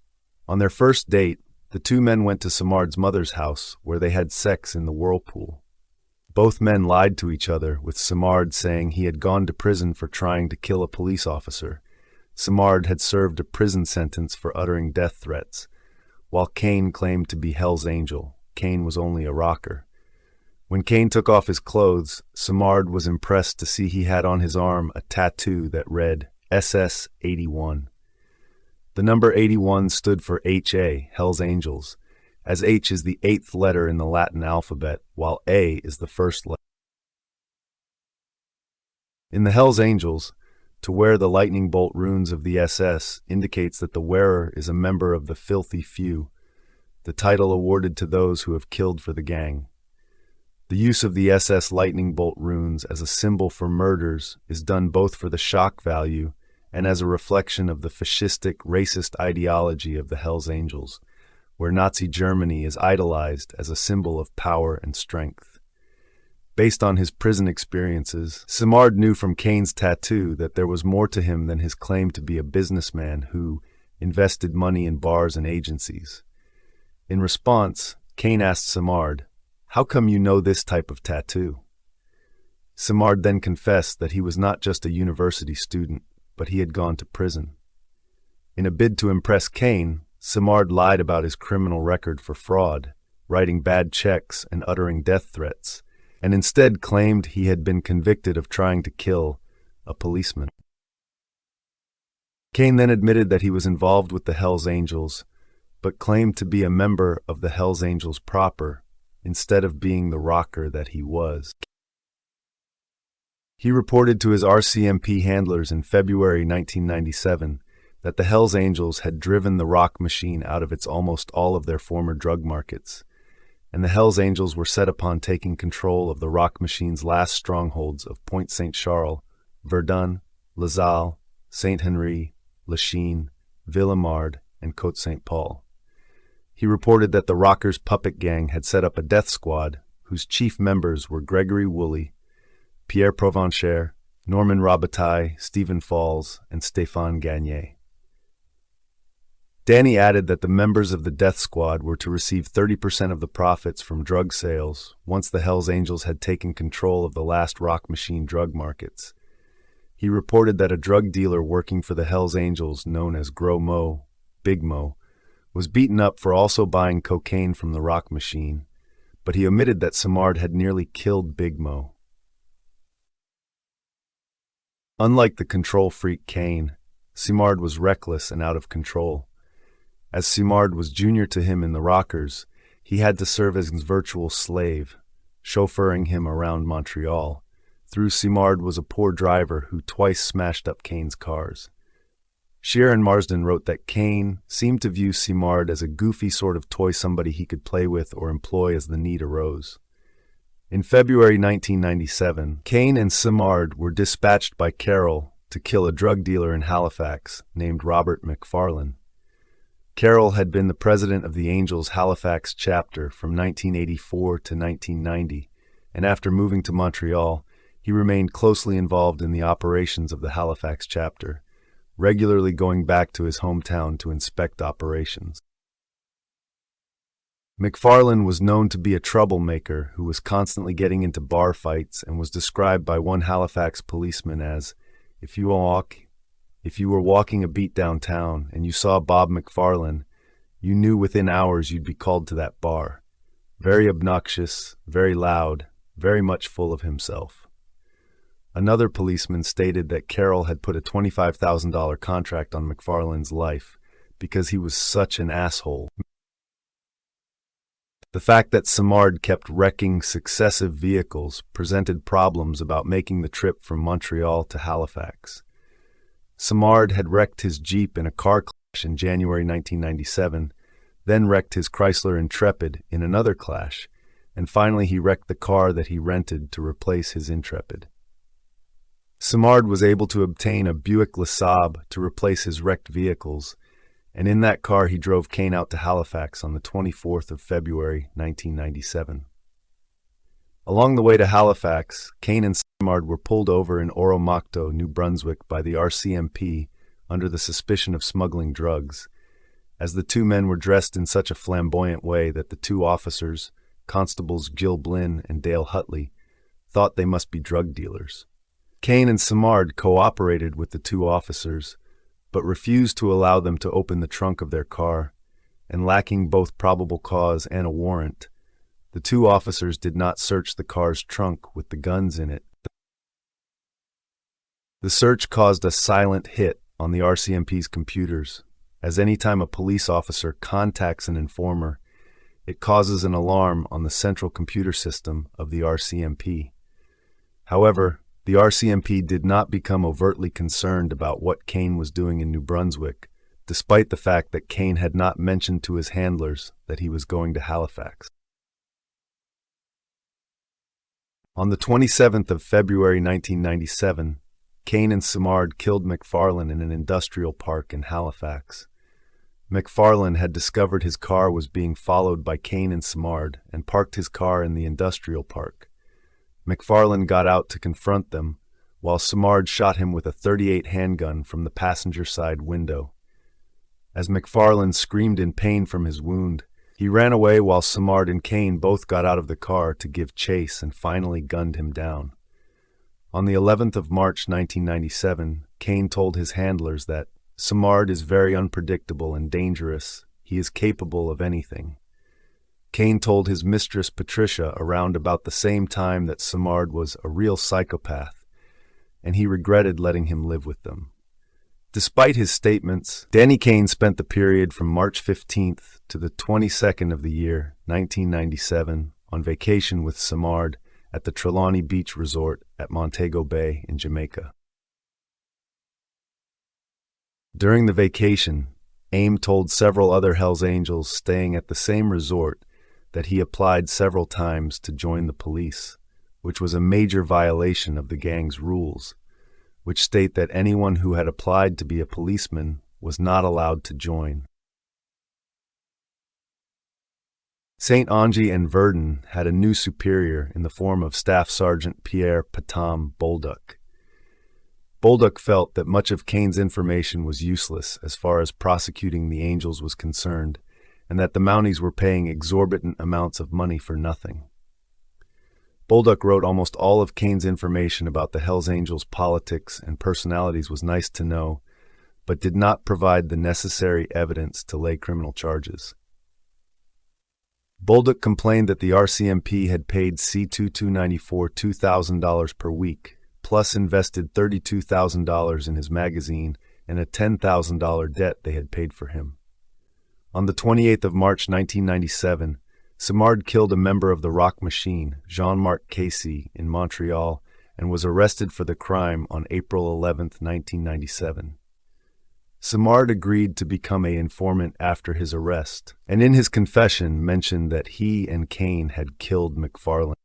On their first date, the two men went to Simard's mother's house, where they had sex in the whirlpool. Both men lied to each other, with Simard saying he had gone to prison for trying to kill a police officer. Simard had served a prison sentence for uttering death threats, while Kane claimed to be Hell's Angel. Kane was only a rocker. When Kane took off his clothes, Simard was impressed to see he had on his arm a tattoo that read SS 81. The number 81 stood for HA, Hell's Angels, as H is the 8th letter in the Latin alphabet, while A is the first letter. In the Hell's Angels, to wear the lightning bolt runes of the SS indicates that the wearer is a member of the Filthy Few, the title awarded to those who have killed for the gang. The use of the SS lightning bolt runes as a symbol for murders is done both for the shock value and as a reflection of the fascistic, racist ideology of the Hells Angels, where Nazi Germany is idolized as a symbol of power and strength. Based on his prison experiences, Simard knew from Kane's tattoo that there was more to him than his claim to be a businessman who invested money in bars and agencies. In response, Kane asked Simard, How come you know this type of tattoo? Simard then confessed that he was not just a university student, but he had gone to prison. In a bid to impress Kane, Simard lied about his criminal record for fraud, writing bad checks and uttering death threats, and instead claimed he had been convicted of trying to kill a policeman. Kane then admitted that he was involved with the Hells Angels, but claimed to be a member of the Hells Angels proper, instead of being the rocker that he was. He reported to his RCMP handlers in February 1997 that the Hells Angels had driven the rock machine out of its almost all of their former drug markets, and the Hells Angels were set upon taking control of the rock machine's last strongholds of Pointe Saint-Charles, Verdun, La Salle, Saint-Henri, Lachine, Villemard, and Côte Saint-Paul. He reported that the Rockers' puppet gang had set up a death squad whose chief members were Gregory Woolley, Pierre Provencher, Norman Robitaille, Stephen Falls, and Stéphane Gagné. Danny added that the members of the death squad were to receive 30% of the profits from drug sales once the Hells Angels had taken control of the last rock machine drug markets. He reported that a drug dealer working for the Hells Angels, known as Gros Mo, Big Mo, was beaten up for also buying cocaine from the rock machine, but he omitted that Simard had nearly killed Big Mo. Unlike the control freak Kane, Simard was reckless and out of control. As Simard was junior to him in the Rockers, he had to serve as his virtual slave, chauffeuring him around Montreal. Through Simard was a poor driver who twice smashed up Kane's cars. Shear and Marsden wrote that Kane seemed to view Simard as a goofy sort of toy somebody he could play with or employ as the need arose. In February 1997, Kane and Simard were dispatched by Carroll to kill a drug dealer in Halifax named Robert McFarlane. Carroll had been the president of the Angels Halifax chapter from 1984 to 1990, and after moving to Montreal, he remained closely involved in the operations of the Halifax chapter, regularly going back to his hometown to inspect operations. McFarlane was known to be a troublemaker who was constantly getting into bar fights and was described by one Halifax policeman as, if you were walking a beat downtown and you saw Bob McFarlane, you knew within hours you'd be called to that bar. Very obnoxious, very loud, very much full of himself. Another policeman stated that Carroll had put a $25,000 contract on McFarlane's life because he was such an asshole. The fact that Simard kept wrecking successive vehicles presented problems about making the trip from Montreal to Halifax. Simard had wrecked his Jeep in a car clash in January 1997, then wrecked his Chrysler Intrepid in another clash, and finally he wrecked the car that he rented to replace his Intrepid. Simard was able to obtain a Buick LeSabre to replace his wrecked vehicles, and in that car he drove Kane out to Halifax on the 24th of February 1997. Along the way to Halifax, Kane and Simard were pulled over in Oromocto, New Brunswick by the RCMP under the suspicion of smuggling drugs, as the two men were dressed in such a flamboyant way that the two officers, Constables Gil Blinn and Dale Hutley, thought they must be drug dealers. Kane and Simard cooperated with the two officers, but refused to allow them to open the trunk of their car, and lacking both probable cause and a warrant, the two officers did not search the car's trunk with the guns in it. The search caused a silent hit on the RCMP's computers, as any time a police officer contacts an informer, it causes an alarm on the central computer system of the RCMP. However, the RCMP did not become overtly concerned about what Kane was doing in New Brunswick, despite the fact that Kane had not mentioned to his handlers that he was going to Halifax. On the 27th of February 1997, Kane and Simard killed McFarlane in an industrial park in Halifax. McFarlane had discovered his car was being followed by Kane and Simard and parked his car in the industrial park. McFarlane got out to confront them, while Simard shot him with a .38 handgun from the passenger side window. As McFarlane screamed in pain from his wound, He ran away while Simard and Kane both got out of the car to give chase and finally gunned him down. On the 11th of March 1997, Kane told his handlers that Simard is very unpredictable and dangerous. He is capable of anything. Kane told his mistress Patricia around about the same time that Simard was a real psychopath, and he regretted letting him live with them. Despite his statements, Danny Kane spent the period from March 15th to the 22nd of the year, 1997, on vacation with Simard at the Trelawney Beach Resort at Montego Bay in Jamaica. During the vacation, Aim told several other Hells Angels staying at the same resort that he applied several times to join the police, which was a major violation of the gang's rules, which state that anyone who had applied to be a policeman was not allowed to join. St. Ange and Verdun had a new superior in the form of Staff Sergeant Pierre Patam Bolduc. Bolduc felt that much of Kane's information was useless as far as prosecuting the Angels was concerned, and that the Mounties were paying exorbitant amounts of money for nothing. Bolduc wrote almost all of Kane's information about the Hells Angels' politics and personalities was nice to know, but did not provide the necessary evidence to lay criminal charges. Bolduc complained that the RCMP had paid C-2294 $2,000 per week, plus invested $32,000 in his magazine and a $10,000 debt they had paid for him. On the 28th of March 1997, Simard killed a member of the Rock Machine, Jean-Marc Casey, in Montreal and was arrested for the crime on April 11, 1997. Simard agreed to become an informant after his arrest, and in his confession mentioned that he and Kane had killed McFarlane.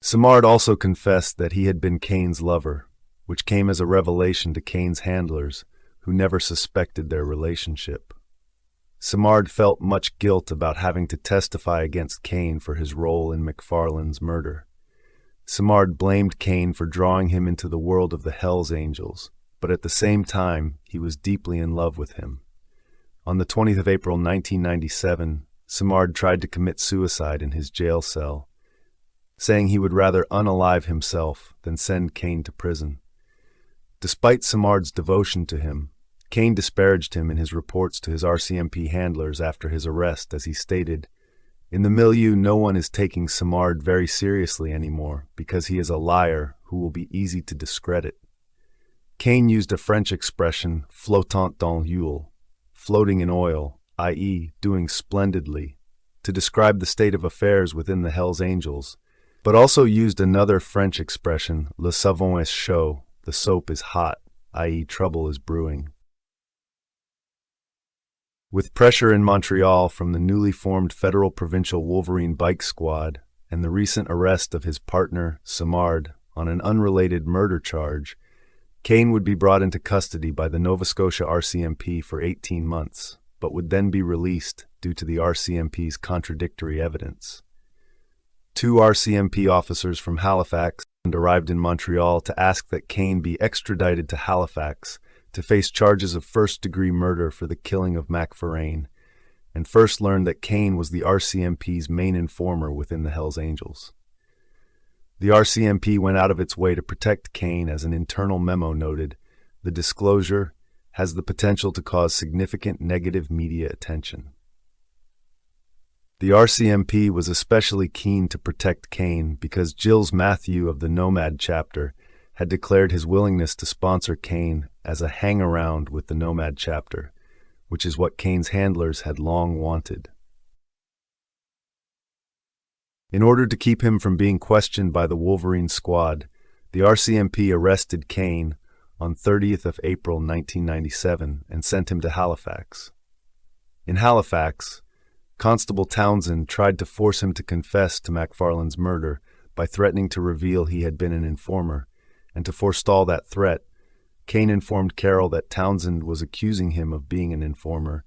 Simard also confessed that he had been Kane's lover, which came as a revelation to Kane's handlers, who never suspected their relationship. Simard felt much guilt about having to testify against Kane for his role in McFarlane's murder. Simard blamed Kane for drawing him into the world of the Hells Angels, but at the same time, he was deeply in love with him. On the 20th of April 1997, Simard tried to commit suicide in his jail cell, saying he would rather unalive himself than send Kane to prison. Despite Simard's devotion to him, Kane disparaged him in his reports to his RCMP handlers after his arrest, as he stated, "In the milieu, no one is taking Simard very seriously anymore because he is a liar who will be easy to discredit." Kane used a French expression, flottant dans l'huile, floating in oil, i.e., doing splendidly, to describe the state of affairs within the Hells Angels, but also used another French expression, le savon est chaud, the soap is hot, i.e., trouble is brewing. With pressure in Montreal from the newly formed Federal Provincial Wolverine Bike Squad and the recent arrest of his partner, Simard, on an unrelated murder charge, Kane would be brought into custody by the Nova Scotia RCMP for 18 months, but would then be released due to the RCMP's contradictory evidence. 2 RCMP officers from Halifax arrived in Montreal to ask that Kane be extradited to Halifax to face charges of first-degree murder for the killing of McFarlane, and first learned that Kane was the RCMP's main informer within the Hells Angels. The RCMP went out of its way to protect Kane, as an internal memo noted. The disclosure has the potential to cause significant negative media attention. The RCMP was especially keen to protect Kane because Gilles Mathieu of the Nomad chapter had declared his willingness to sponsor Kane as a hang-around with the Nomad chapter, which is what Kane's handlers had long wanted. In order to keep him from being questioned by the Wolverine squad, the RCMP arrested Kane on 30th of April 1997 and sent him to Halifax. In Halifax, Constable Townsend tried to force him to confess to McFarlane's murder by threatening to reveal he had been an informer, and to forestall that threat, Kane informed Carroll that Townsend was accusing him of being an informer,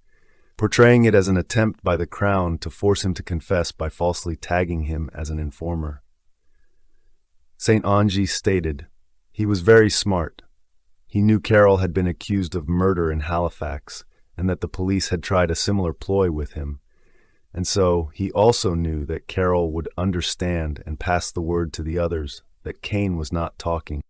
portraying it as an attempt by the Crown to force him to confess by falsely tagging him as an informer. St. Ange stated, "He was very smart. He knew Carroll had been accused of murder in Halifax, and that the police had tried a similar ploy with him. And so he also knew that Carroll would understand and pass the word to the others that Kane was not talking.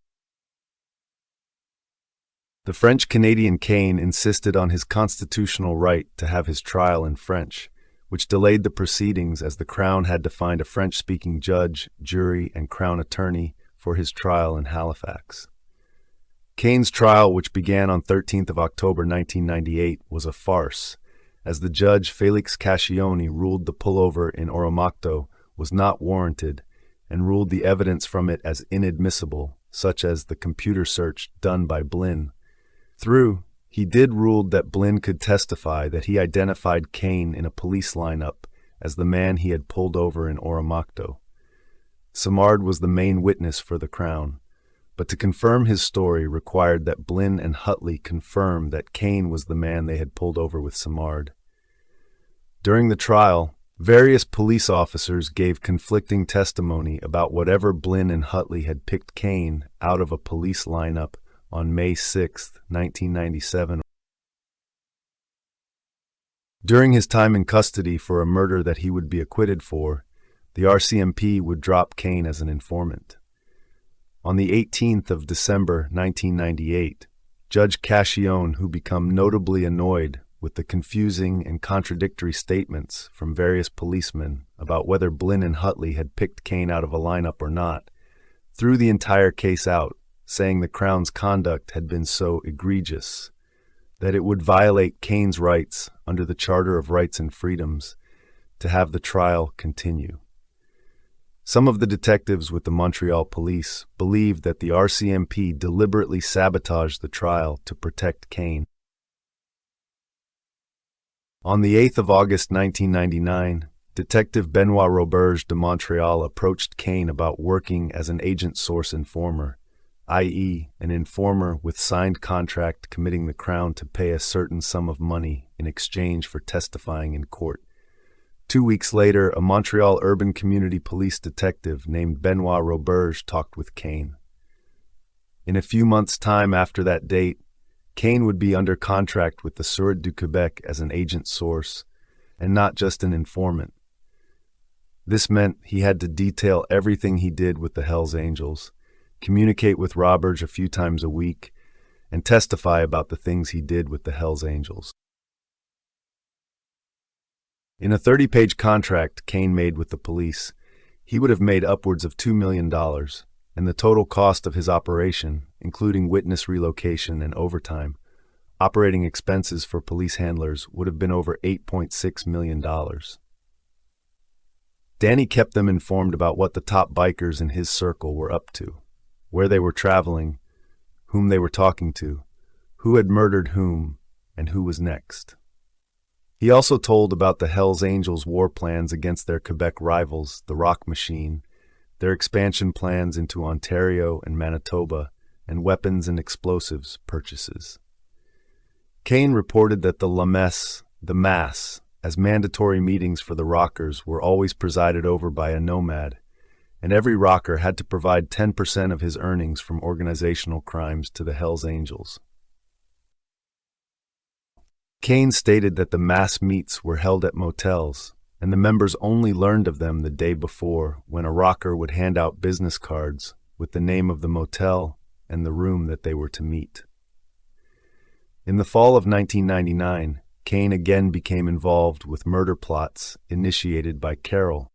The French-Canadian Kane insisted on his constitutional right to have his trial in French, which delayed the proceedings as the Crown had to find a French-speaking judge, jury, and Crown attorney for his trial in Halifax. Kane's trial, which began on 13th of October 1998, was a farce, as the judge Felix Cascioni ruled the pullover in Oromocto was not warranted and ruled the evidence from it as inadmissible, such as the computer search done by Blinn. He did rule that Blinn could testify that he identified Kane in a police lineup as the man he had pulled over in Oromocto. Simard was the main witness for the Crown, but to confirm his story required that Blinn and Hutley confirm that Kane was the man they had pulled over with Simard. During the trial, various police officers gave conflicting testimony about whatever Blinn and Hutley had picked Kane out of a police lineup on May 6, 1997. During his time in custody for a murder that he would be acquitted for, the RCMP would drop Kane as an informant. On the 18th of December 1998, Judge Cascione, who became notably annoyed with the confusing and contradictory statements from various policemen about whether Blinn and Hutley had picked Kane out of a lineup or not, threw the entire case out, saying the Crown's conduct had been so egregious that it would violate Kane's rights under the Charter of Rights and Freedoms to have the trial continue. Some of the detectives with the Montreal police believed that the RCMP deliberately sabotaged the trial to protect Kane. On the 8th of August 1999, Detective Benoit Roberge de Montreal approached Kane about working as an agent source informer, i.e., an informer with signed contract committing the Crown to pay a certain sum of money in exchange for testifying in court. 2 weeks later, a Montreal urban community police detective named Benoit Roberge talked with Kane. In a few months' time after that date, Kane would be under contract with the Sûreté du Québec as an agent source, and not just an informant. This meant he had to detail everything he did with the Hells Angels, communicate with Roberge a few times a week, and testify about the things he did with the Hells Angels. In a 30-page contract Kane made with the police, he would have made upwards of $2 million, and the total cost of his operation, including witness relocation and overtime, operating expenses for police handlers would have been over $8.6 million. Danny kept them informed about what the top bikers in his circle were up to, where they were traveling, whom they were talking to, who had murdered whom, and who was next. He also told about the Hells Angels' war plans against their Quebec rivals, the Rock Machine, their expansion plans into Ontario and Manitoba, and weapons and explosives purchases. Kane reported that the La Messe, the Mass, as mandatory meetings for the rockers were always presided over by a nomad, and every rocker had to provide 10% of his earnings from organizational crimes to the Hells Angels. Kane stated that the mass meets were held at motels, and the members only learned of them the day before when a rocker would hand out business cards with the name of the motel and the room that they were to meet. In the fall of 1999, Kane again became involved with murder plots initiated by Carroll.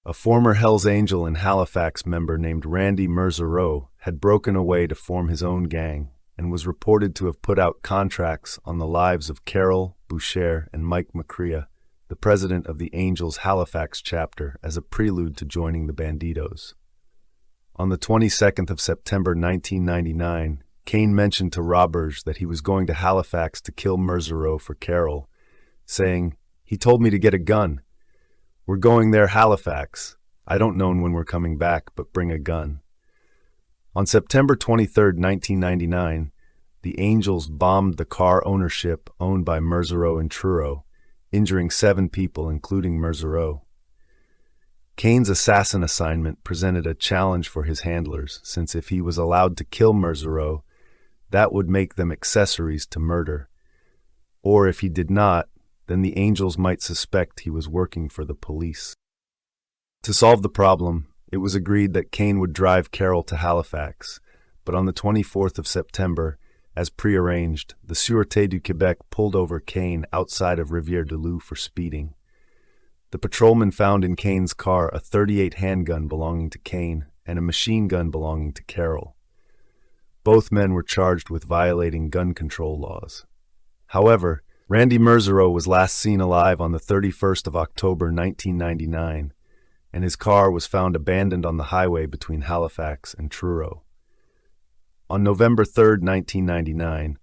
A former Hells Angel and Halifax member named Randy Merzereau had broken away to form his own gang and was reported to have put out contracts on the lives of Carroll, Boucher, and Mike McCrea, the president of the Angels Halifax chapter, as a prelude to joining the Bandidos. On the 22nd of September 1999, Kane mentioned to Roberge that he was going to Halifax to kill Merzereau for Carroll, saying, "He told me to get a gun. We're going there, Halifax. I don't know when we're coming back, but bring a gun." On September 23, 1999, the Angels bombed the car ownership owned by Merzereau and Truro, injuring 7 people, including Merzereau. Kane's assassin assignment presented a challenge for his handlers, since if he was allowed to kill Merzereau, that would make them accessories to murder. Or if he did not, then the Angels might suspect he was working for the police. To solve the problem, it was agreed that Kane would drive Carroll to Halifax, but on the 24th of September, as prearranged, the Sûreté du Québec pulled over Kane outside of Rivière-du-Loup for speeding. The patrolman found in Kane's car a .38 handgun belonging to Kane and a machine gun belonging to Carroll. Both men were charged with violating gun control laws. However, Randy Merzero was last seen alive on the 31st of October 1999, and his car was found abandoned on the highway between Halifax and Truro. On November 3, 1999,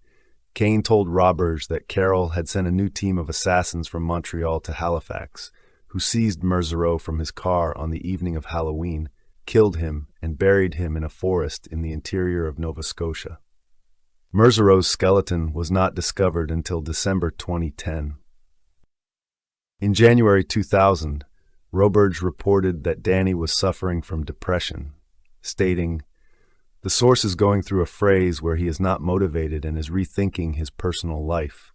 Kane told robbers that Carroll had sent a new team of assassins from Montreal to Halifax, who seized Merzero from his car on the evening of Halloween, killed him, and buried him in a forest in the interior of Nova Scotia. Merzero's skeleton was not discovered until December 2010. In January 2000, Roberge reported that Danny was suffering from depression, stating, "The source is going through a phase where he is not motivated and is rethinking his personal life.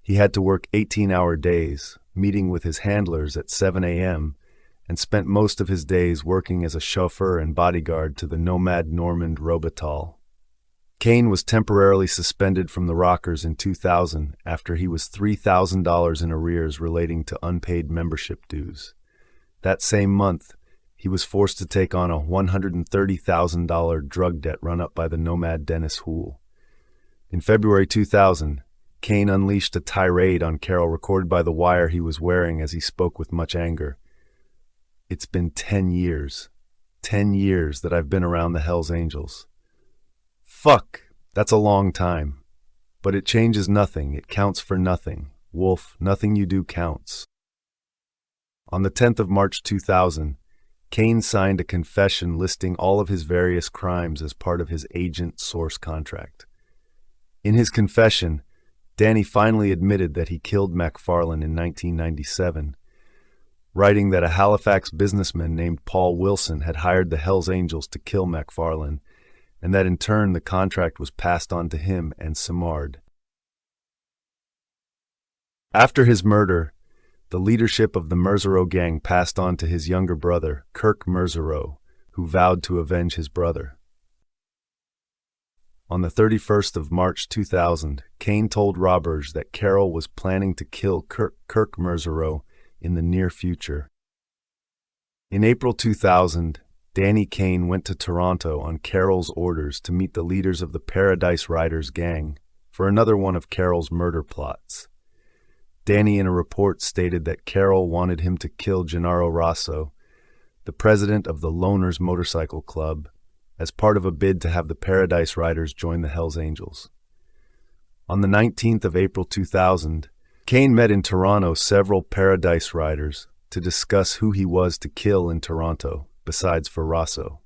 He had to work 18-hour days, meeting with his handlers at 7 a.m., and spent most of his days working as a chauffeur and bodyguard to the nomad Normand Robital." Kane was temporarily suspended from the Rockers in 2000 after he was $3,000 in arrears relating to unpaid membership dues. That same month, he was forced to take on a $130,000 drug debt run up by the nomad Dennis Houle. In February 2000, Kane unleashed a tirade on Carroll recorded by the wire he was wearing as he spoke with much anger. "It's been 10 years. 10 years that I've been around the Hells Angels. Fuck, that's a long time. But it changes nothing, it counts for nothing. Wolf, nothing you do counts." On the 10th of March 2000, Kane signed a confession listing all of his various crimes as part of his agent source contract. In his confession, Danny finally admitted that he killed McFarlane in 1997, writing that a Halifax businessman named Paul Wilson had hired the Hells Angels to kill McFarlane, and that in turn the contract was passed on to him and Simard. After his murder, the leadership of the Merzero gang passed on to his younger brother, Kirk Merzero, who vowed to avenge his brother. On the 31st of March 2000, Kane told robbers that Carroll was planning to kill Kirk Merzero in the near future. In April 2000, Danny Kane went to Toronto on Carroll's orders to meet the leaders of the Paradise Riders gang for another one of Carroll's murder plots. Danny in a report stated that Carroll wanted him to kill Gennaro Rosso, the president of the Loners Motorcycle Club, as part of a bid to have the Paradise Riders join the Hells Angels. On the 19th of April 2000, Kane met in Toronto several Paradise Riders to discuss who he was to kill in Toronto, besides for Rosso.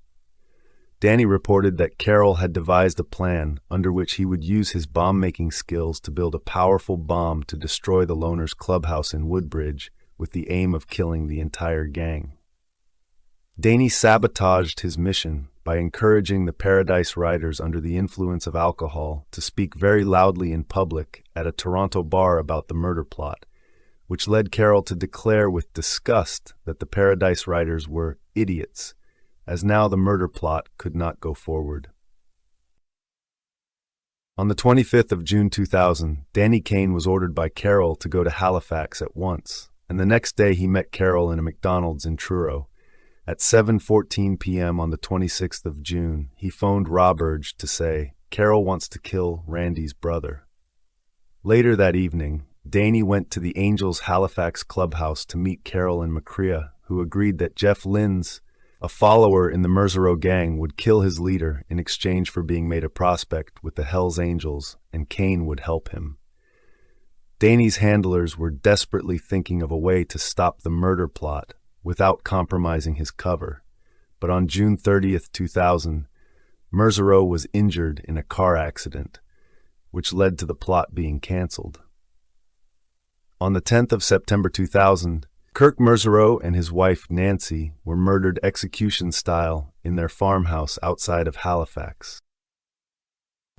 Danny reported that Carroll had devised a plan under which he would use his bomb-making skills to build a powerful bomb to destroy the Loners clubhouse in Woodbridge with the aim of killing the entire gang. Danny sabotaged his mission by encouraging the Paradise Riders under the influence of alcohol to speak very loudly in public at a Toronto bar about the murder plot, which led Carroll to declare with disgust that the Paradise Riders were idiots, as now the murder plot could not go forward. On the 25th of June 2000, Danny Kane was ordered by Carroll to go to Halifax at once, and the next day he met Carroll in a McDonald's in Truro. At 7:14 p.m. on the 26th of June, he phoned Roberge to say, "Carroll wants to kill Randy's brother." Later that evening, Danny went to the Angels Halifax clubhouse to meet Carroll and Macria, who agreed that Jeff Linz, a follower in the Merzero gang, would kill his leader in exchange for being made a prospect with the Hells Angels, and Kane would help him. Danny's handlers were desperately thinking of a way to stop the murder plot without compromising his cover, but on June 30th, 2000, Merzero was injured in a car accident, which led to the plot being cancelled. On the 10th of September 2000, Kirk Merzero and his wife Nancy were murdered execution-style in their farmhouse outside of Halifax.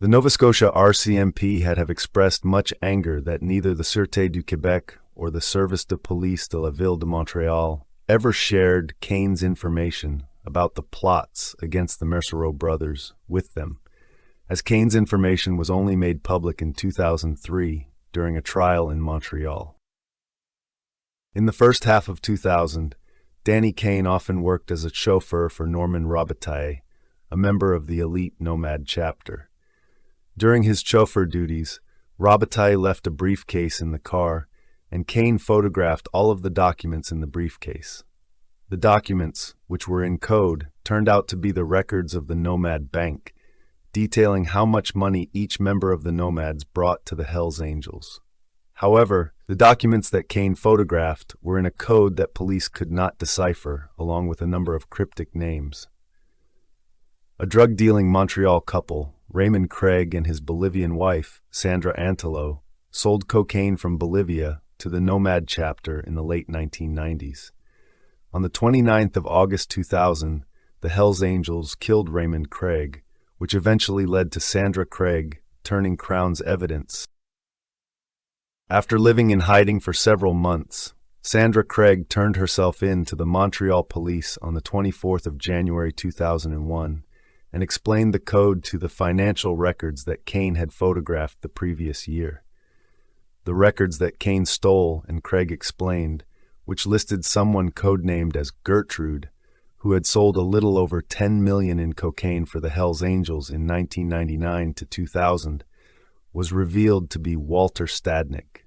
The Nova Scotia RCMP had have expressed much anger that neither the Sûreté du Québec or the Service de Police de la Ville de Montréal ever shared Kane's information about the plots against the Mercereau brothers with them, as Kane's information was only made public in 2003 during a trial in Montreal. In the first half of 2000, Danny Kane often worked as a chauffeur for Norman Robitaille, a member of the elite Nomad chapter. During his chauffeur duties, Robitaille left a briefcase in the car, and Kane photographed all of the documents in the briefcase. The documents, which were in code, turned out to be the records of the Nomad Bank, detailing how much money each member of the Nomads brought to the Hells Angels. However, the documents that Kane photographed were in a code that police could not decipher, along with a number of cryptic names. A drug-dealing Montreal couple, Raymond Craig and his Bolivian wife, Sandra Antelo, sold cocaine from Bolivia to the Nomad chapter in the late 1990s. On the 29th of August 2000, the Hells Angels killed Raymond Craig, which eventually led to Sandra Craig turning Crown's evidence. After living in hiding for several months, Sandra Craig turned herself in to the Montreal police on the 24th of January 2001 and explained the code to the financial records that Kane had photographed the previous year. The records that Kane stole and Craig explained, which listed someone codenamed as Gertrude, who had sold a little over $10 million in cocaine for the Hells Angels in 1999 to 2000, was revealed to be Walter Stadnick.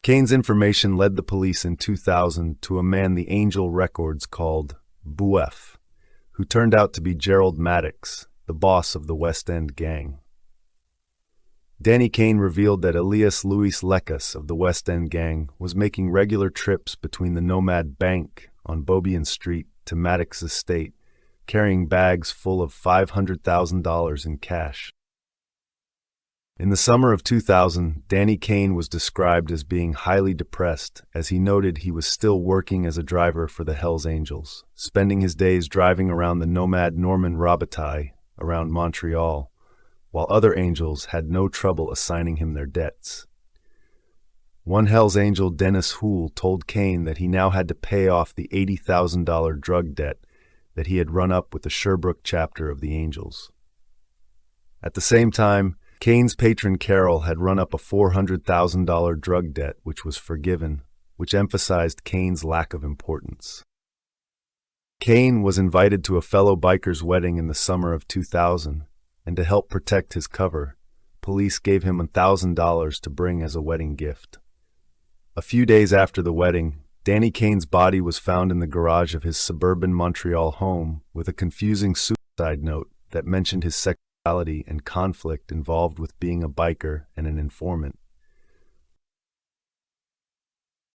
Kane's information led the police in 2000 to a man the Angel records called Buef, who turned out to be Gerald Maddox, the boss of the West End gang. Danny Kane revealed that Elias Luis Lecas of the West End gang was making regular trips between the Nomad Bank on Beaubien Street to Maddox's estate, carrying bags full of $500,000 in cash. In the summer of 2000, Danny Kane was described as being highly depressed, as he noted he was still working as a driver for the Hells Angels, spending his days driving around the Nomad Norman Robitaille around Montreal, while other Angels had no trouble assigning him their debts. One Hells Angel, Dennis Houle, told Kane that he now had to pay off the $80,000 drug debt that he had run up with the Sherbrooke chapter of the Angels. At the same time, Kane's patron Carol had run up a $400,000 drug debt which was forgiven, which emphasized Kane's lack of importance. Kane was invited to a fellow biker's wedding in the summer of 2000, and to help protect his cover, police gave him $1,000 to bring as a wedding gift. A few days after the wedding, Danny Kane's body was found in the garage of his suburban Montreal home with a confusing suicide note that mentioned his sexuality and conflict involved with being a biker and an informant.